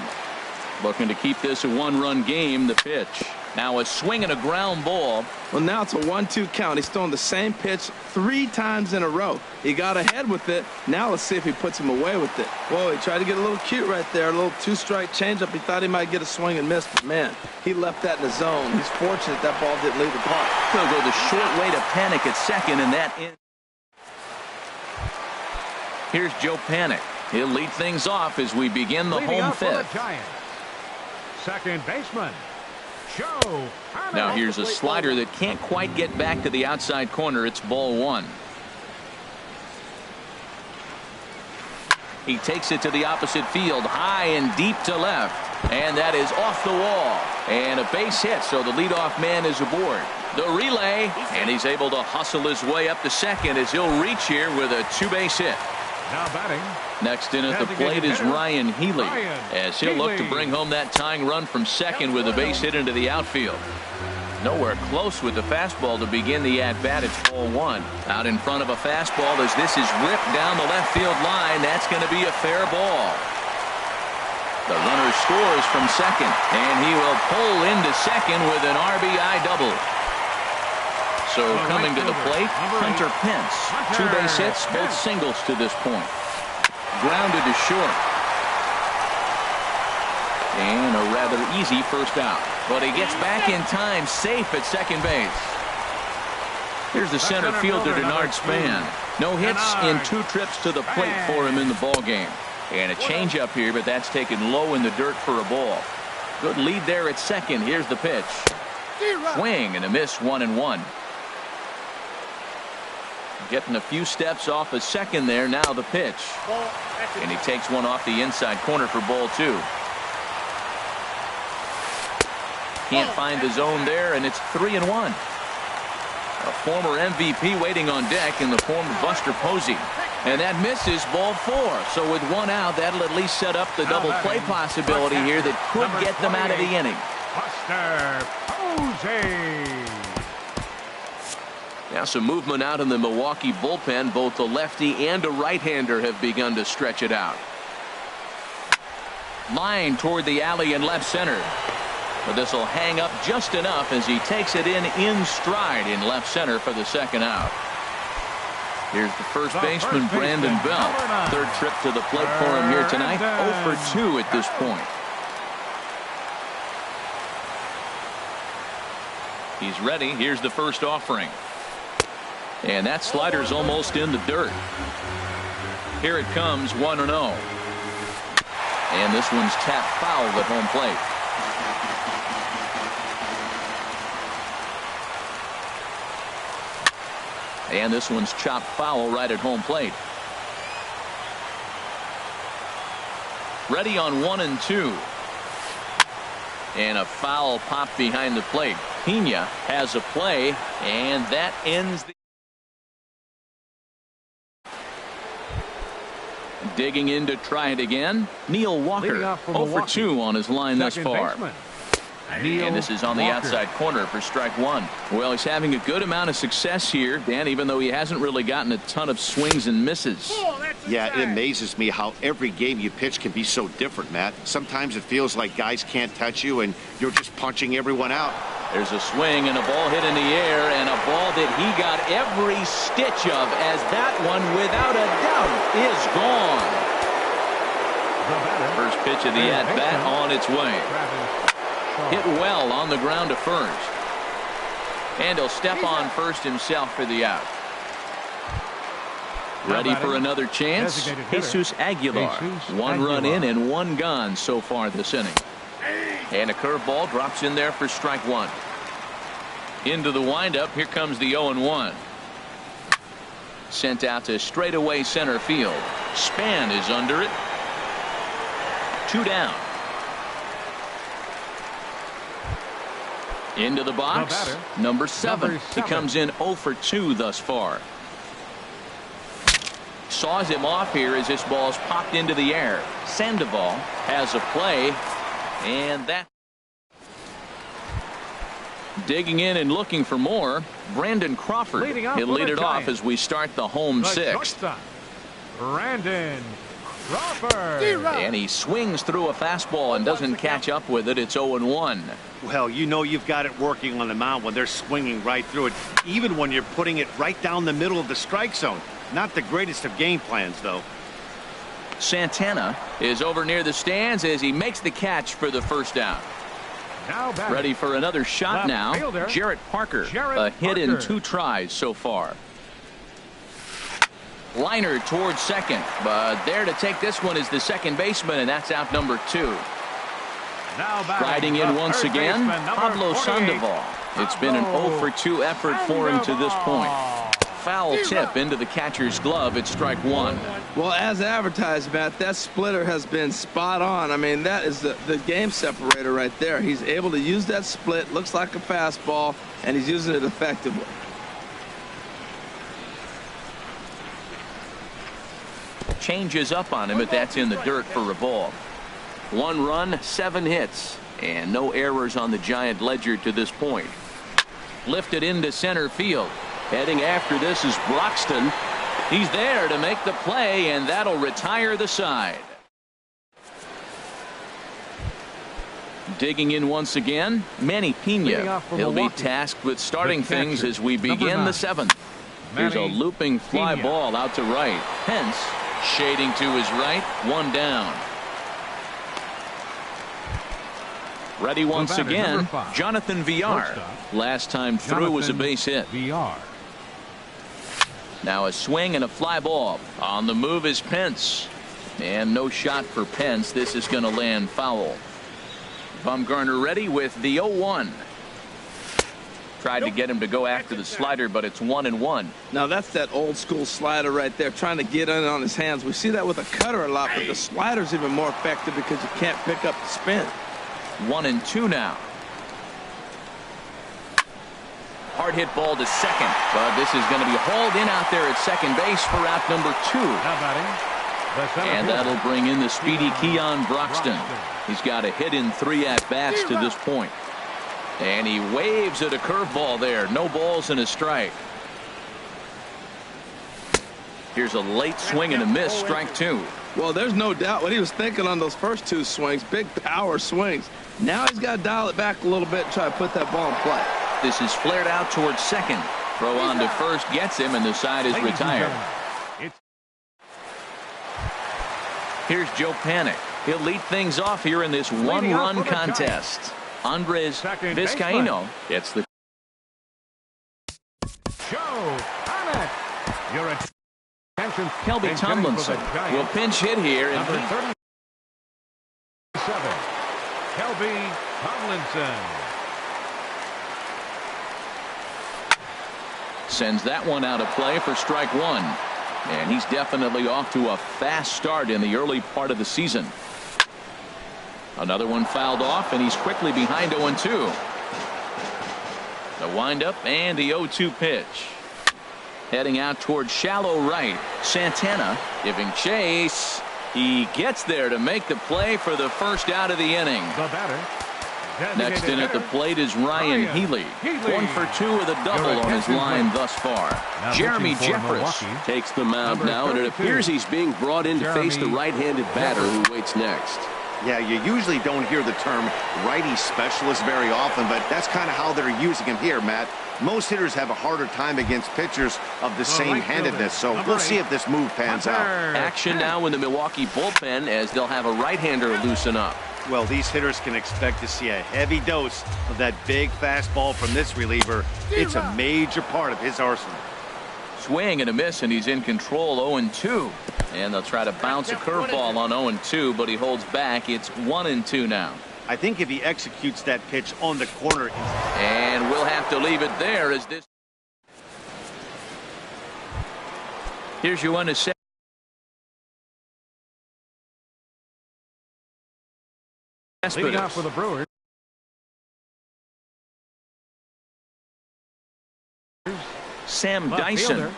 Looking to keep this a one-run game. The pitch. Now a swing and a ground ball. Well, now it's a 1-2 count. He's throwing the same pitch 3 times in a row. He got ahead with it. Now let's see if he puts him away with it. Whoa, he tried to get a little cute right there. A little 2-strike changeup. He thought he might get a swing and miss, but man, he left that in the zone. He's fortunate that ball didn't leave the park. He'll go the short way to Panic at second, and that in. Here's Joe Panic. He'll lead things off as we begin the home fifth. Second baseman, Joe. Now here's a slider that can't quite get back to the outside corner. It's ball one. He takes it to the opposite field, high and deep to left, and that is off the wall, and a base hit, so the leadoff man is aboard. The relay, and he's able to hustle his way up to second as he'll reach here with a 2-base hit. Now batting. Next in at the plate is Ryan Healy, as he'll look to bring home that tying run from second with a base hit into the outfield. Nowhere close with the fastball to begin the at-bat. It's ball one. Out in front of a fastball as this is ripped down the left field line. That's going to be a fair ball. The runner scores from second, and he will pull into second with an RBI double. So coming to the plate, Hunter Pence. 2 base hits, both singles to this point. Grounded to short. And a rather easy first out. But he gets back in time, safe at second base. Here's the center fielder, Denard Span. No hits in 2 trips to the plate for him in the ball game. And a changeup here, but that's taken low in the dirt for a ball. Good lead there at second. Here's the pitch. Swing and a miss, 1-1. Getting a few steps off a second there. Now the pitch. And he takes one off the inside corner for ball 2. Can't find the zone there, and it's 3-1. A former MVP waiting on deck in the form of Buster Posey. And that misses, ball 4. So with 1 out, that'll at least set up the double play possibility here that could get them out of the inning. Buster Posey. Now some movement out in the Milwaukee bullpen. Both a lefty and a right-hander have begun to stretch it out. Line toward the alley in left center. But this will hang up just enough as he takes it in stride in left center for the second out. Here's the first baseman, Brandon Bell. 3rd trip to the plate for him here tonight. 0 for 2 at this point. He's ready. Here's the first offering. And that slider's almost in the dirt. Here it comes, 1-0. And this one's tapped foul at home plate. And this one's chopped foul right at home plate. Ready on 1 and 2. And a foul popped behind the plate. Pena has a play, and that ends the. Digging in to try it again. Neil Walker 0 for 2 on his line thus far. And this is on the outside corner for strike one. Well, he's having a good amount of success here, Dan, even though he hasn't really gotten a ton of swings and misses. Yeah, it amazes me how every game you pitch can be so different, Matt. Sometimes it feels like guys can't touch you and you're just punching everyone out. There's a swing and a ball hit in the air, and a ball that he got every stitch of, as that one, without a doubt, is gone. First pitch of the at-bat on its way. Hit well on the ground to first. And he'll step on first himself for the out. Ready for another chance? Jesus Aguilar. One run in and one gone so far this inning. And a curveball drops in there for strike one. Into the windup. Here comes the 0-1. Sent out to straightaway center field. Span is under it. 2 down. Into the box. Number 7. He comes in 0 for 2 thus far. Saws him off here as this ball's popped into the air. Sandoval has a play. And that. Digging in and looking for more. Brandon Crawford. He'll lead it off as we start the home sixth. Brandon Crawford. And he swings through a fastball and doesn't catch up with it. It's 0-1. Well, you know you've got it working on the mound when they're swinging right through it, even when you're putting it right down the middle of the strike zone. Not the greatest of game plans, though. Santana is over near the stands as he makes the catch for the first down. Ready for another shot now. Jarrett Parker. A hit in 2 tries so far. Liner towards second, but there to take this one is the second baseman, and that's out number 2. Riding in once again, Pablo Sandoval. It's been an 0 for 2 effort for him to this point. Foul tip into the catcher's glove. It's strike one. Well, as advertised, Matt, that splitter has been spot on. I mean, that is the game separator right there. He's able to use that split. Looks like a fastball, and he's using it effectively. Changes up on him, but that's in the dirt for a ball. 1 run, 7 hits, and no errors on the Giant ledger to this point. Lifted into center field. Heading after this is Broxton. He's there to make the play, and that'll retire the side. Digging in once again, Manny Pena. He'll be tasked with starting things as we begin the 7th. Here's a looping fly ball out to right. Pence shading to his right. 1 down. Ready once again, Jonathan Villar. Last time through was a base hit. Now a swing and a fly ball. On the move is Pence. And no shot for Pence. This is going to land foul. Bumgarner ready with the 0-1. Tried to get him to go after the slider, but it's 1-1. Now that's that old school slider right there, trying to get in on his hands. We see that with a cutter a lot, but the slider's even more effective because you can't pick up the spin. 1-2 now. Hard hit ball to second, but this is going to be hauled in out there at second base for out number 2. And that'll bring in the speedy Keon Broxton. He's got a hit in 3 at-bats to this point. And he waves at a curveball there. No balls and a strike. Here's a late swing and a miss, strike 2. Well, there's no doubt what he was thinking on those first 2 swings. Big power swings. Now he's got to dial it back a little bit and try to put that ball in play. This is flared out towards second. Throw on to first gets him, and the side is retired. Here's Joe Panik. He'll lead things off here in this 1-run contest. Andres Vizcaíno gets the. Joe Panik. Your attention. Kelby Tomlinson will pinch hit here. And number 37. Kelby Tomlinson. Sends that one out of play for strike 1. And he's definitely off to a fast start in the early part of the season. Another one fouled off, and he's quickly behind 0-2. The windup and the 0-2 pitch. Heading out towards shallow right. Santana giving chase. He gets there to make the play for the first out of the inning. The batter, Next in at the plate is Ryan Healy. 1 for 2 with a double on his line thus far. Jeremy Jeffress takes the mound now, and it appears he's being brought in to face the right-handed batter who waits next. Yeah, you usually don't hear the term righty specialist very often, but that's kind of how they're using him here, Matt. Most hitters have a harder time against pitchers of the same handedness, so we'll see if this move pans out. Action now in the Milwaukee bullpen as they'll have a right-hander loosen up. Well, these hitters can expect to see a heavy dose of that big fastball from this reliever. It's a major part of his arsenal. Swing and a miss, and he's in control. 0-2. And they'll try to bounce a curveball on 0-2, but he holds back. It's 1-2 now. I think if he executes that pitch on the corner. And we'll have to leave it there as this. Here's your 1-7. Leading off for the Brewers. Sam Dyson.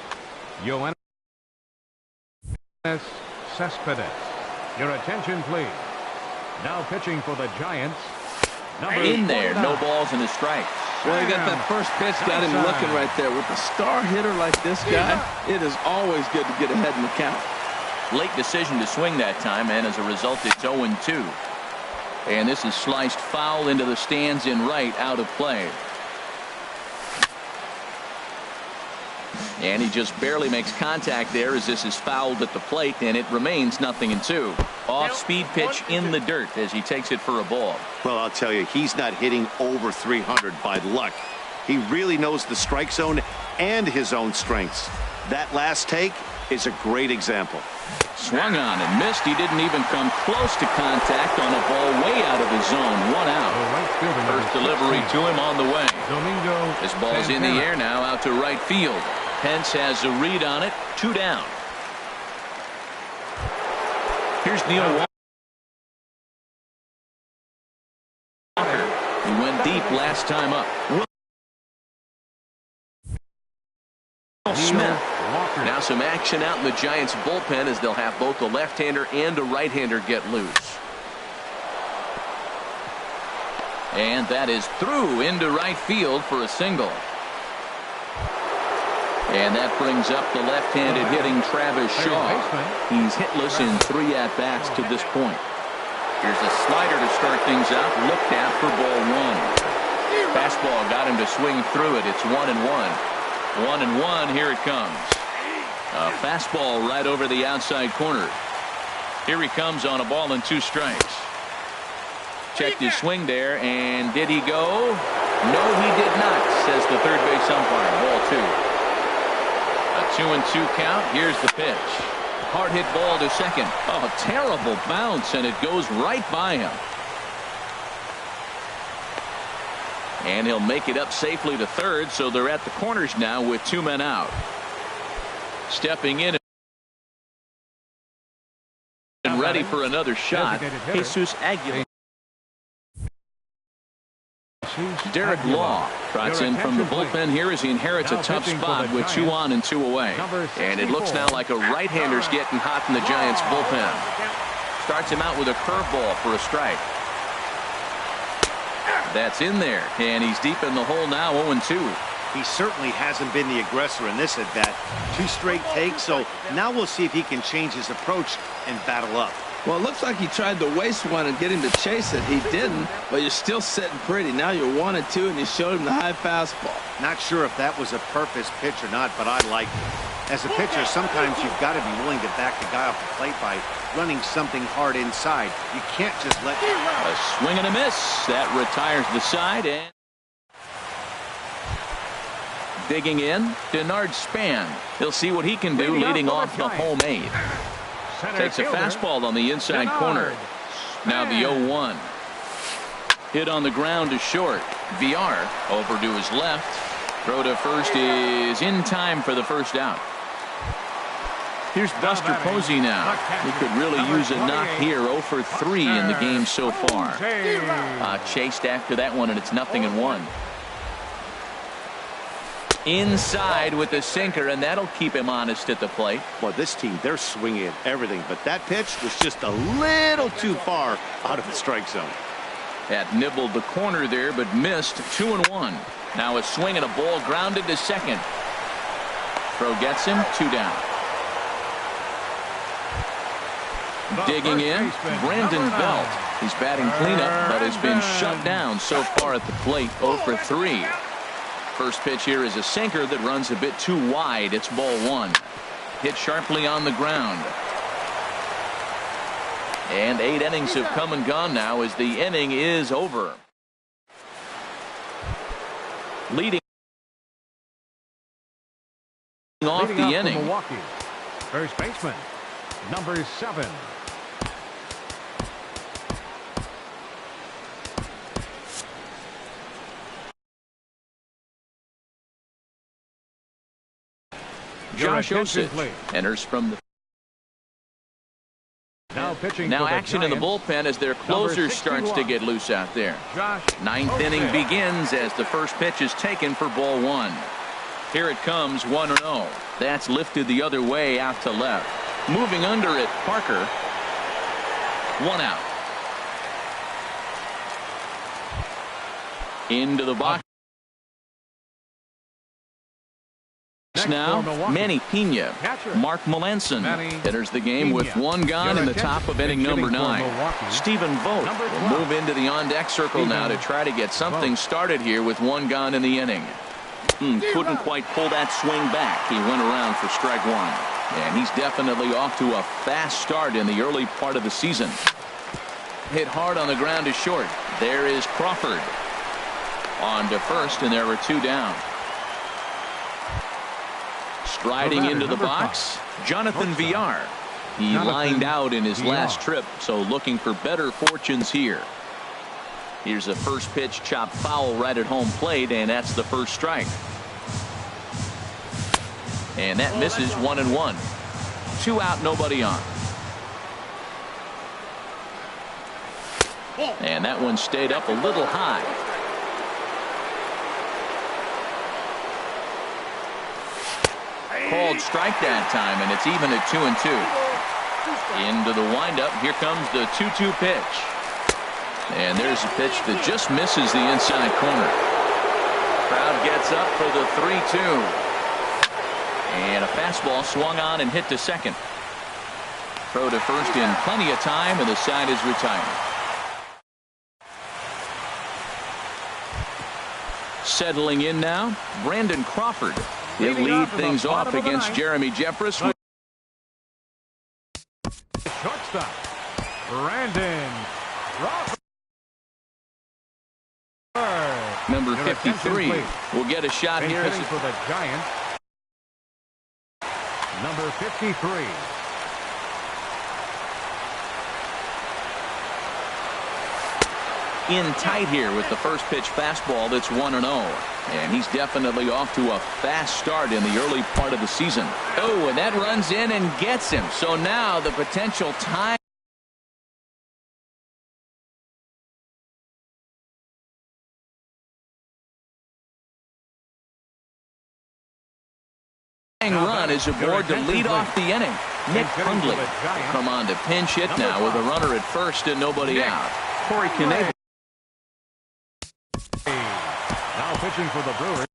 Yoenis Cespedes. Your attention, please. Now pitching for the Giants. In there, no balls and a strike. Well, he got that first pitch, got him looking right there. With a star hitter like this guy, it is always good to get ahead in the count. Late decision to swing that time, and as a result, it's 0-2. And this is sliced foul into the stands in right, out of play. And he just barely makes contact there as this is fouled at the plate, and it remains 0-2. Off-speed pitch in the dirt as he takes it for a ball. Well, I'll tell you, he's not hitting over 300 by luck. He really knows the strike zone and his own strengths. That last take is a great example. Swung on and missed. He didn't even come close to contact on a ball way out of the zone. 1 out. First delivery to him on the way. This ball's in the air now out to right field. Pence has a read on it. 2 down. Here's Neil Walker. He went deep last time up. Smith. Now some action out in the Giants bullpen as they'll have both a left-hander and a right-hander get loose. And that is through into right field for a single. And that brings up the left-handed hitting Travis Shaw. He's hitless in 3 at-bats to this point. Here's a slider to start things out. Looked at for ball 1. Fastball got him to swing through it. It's 1-1. 1-1. Here it comes. A fastball right over the outside corner. Here he comes on a ball and 2 strikes. Checked his swing there, and did he go? No, he did not, says the third base umpire. Ball 2. A 2-2 count. Here's the pitch. Hard hit ball to second. Oh, terrible bounce, and it goes right by him. And he'll make it up safely to third, so they're at the corners now with 2 men out. Stepping in and ready for another shot, Jesus Aguilar. Derek Law trots in from the bullpen here as he inherits a tough spot with 2 on and 2 away. And it looks now like a right-hander's getting hot in the Giants bullpen. Starts him out with a curveball for a strike. That's in there, and he's deep in the hole now, 0-2. He certainly hasn't been the aggressor in this at-bat. 2 straight takes, so now we'll see if he can change his approach and battle up. Well, it looks like he tried to waste one and get him to chase it. He didn't, but you're still sitting pretty. Now you're 1-2, and you showed him the high fastball. Not sure if that was a purpose pitch or not, but I like it. As a pitcher, sometimes you've got to be willing to back the guy off the plate by running something hard inside. You can't just let... A swing and a miss. That retires the side, and... digging in, Denard Span. He'll see what he can do leading off the homemade. Takes a fastball on the inside corner. Now the 0-1. Hit on the ground to short. VR over to his left. Throw to first is in time for the first out. Here's Buster Posey now. He could really use a knock here. 0 for 3 in the game so far. Chased after that one, and it's 0-1. Inside with the sinker, and that'll keep him honest at the plate. Well, this team, they're swinging at everything, but that pitch was just a little too far out of the strike zone. That nibbled the corner there, but missed. 2-1. Now a swing and a ball grounded to second. Throw gets him. 2 down. Digging in, Brandon Belt. He's batting cleanup, but has been shut down so far at the plate. 0 for 3. First pitch here is a sinker that runs a bit too wide. It's ball 1. Hit sharply on the ground. And 8 innings have come and gone now as the inning is over. Leading off the inning. Milwaukee, first baseman, number 7. Josh Osich enters from the now action in the bullpen as their closer starts to get loose out there. Ninth inning begins as the first pitch is taken for ball 1. Here it comes. 1-0. That's lifted the other way out to left. Moving under it, Parker. 1 out. Into the box now, Manny Pena. Mark Melanson enters the game with 1 gone in the top of inning number 9. Stephen Vogt will move into the on-deck circle now to try to get something started here with 1 gone in the inning. Couldn't quite pull that swing back. He went around for strike 1. And he's definitely off to a fast start in the early part of the season. Hit hard on the ground to short. There is Crawford. On to first, and there were 2 down. Striding into the box, Jonathan Villar. He lined out in his last trip, so looking for better fortunes here. Here's a first pitch chopped foul right at home plate, and that's the first strike. And that misses. 1-1. 2 out, nobody on. And that one stayed up a little high. Called strike that time, and it's even at 2-2. Into the windup. Here comes the 2-2 pitch. And there's a pitch that just misses the inside corner. Crowd gets up for the 3-2. And a fastball swung on and hit to second. Throw to first in plenty of time, and the side is retired. Settling in now, Brandon Crawford. He'll lead things off against Jeremy Jeffress. Shortstop, Brandon Crawford. Number 53 will get a shot here. For the Giants, number 53. In tight here with the first pitch fastball that's 1-0. And he's definitely off to a fast start in the early part of the season. Oh, and that runs in and gets him. So now the potential time run is aboard to lead off the inning. Nick Hundley will come on to pinch hit now with a runner at first and nobody out. Corey Knebel. Now pitching for the Brewers.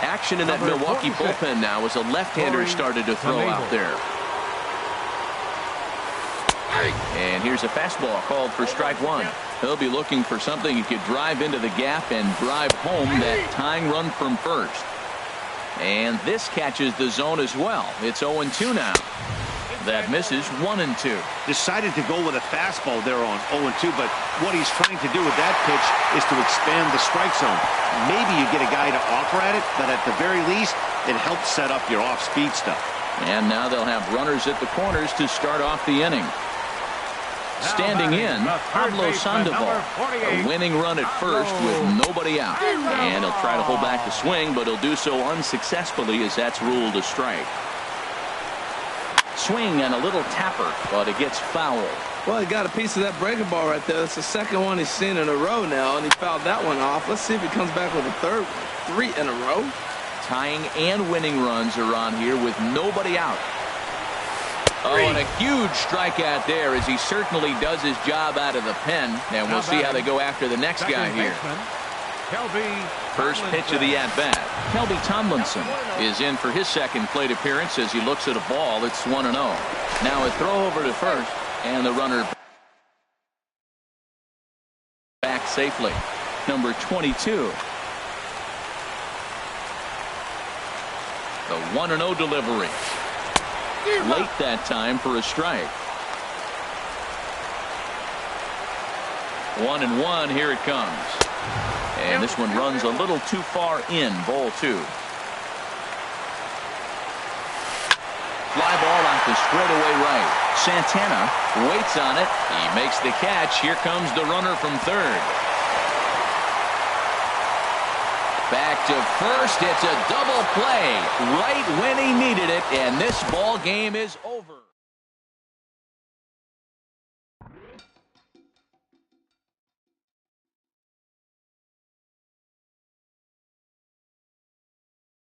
Action in that Milwaukee bullpen now as a left-hander started to throw out there. And here's a fastball called for strike 1. He'll be looking for something he could drive into the gap and drive home that tying run from first. And this catches the zone as well. It's 0-2 now. That misses. 1-2. Decided to go with a fastball there on 0-2, but what he's trying to do with that pitch is to expand the strike zone. Maybe you get a guy to offer at it, but at the very least, it helps set up your off-speed stuff. And now they'll have runners at the corners to start off the inning. Standing in, Pablo Sandoval. A winning run at first with nobody out. And he'll try to hold back the swing, but he'll do so unsuccessfully as that's ruled a strike. Swing and a little tapper, but it gets fouled. Well, he got a piece of that breaking ball right there. That's the second one he's seen in a row now, and he fouled that one off. Let's see if he comes back with a third one. 3 in a row. Tying and winning runs are on here with nobody out. Oh, and a huge strikeout there as he certainly does his job out of the pen. And we'll see how they go after the next guy here. First pitch of the at-bat. Kelby Tomlinson is in for his second plate appearance as he looks at a ball. It's 1-0. Now a throw over to first, and the runner back safely. Number 22. The 1-0 delivery. Late that time for a strike. 1-1. Here it comes. And this one runs a little too far in. Ball 2. Fly ball out to straightaway right. Santana waits on it. He makes the catch. Here comes the runner from third. Back to first. It's a double play right when he needed it, and this ball game is over.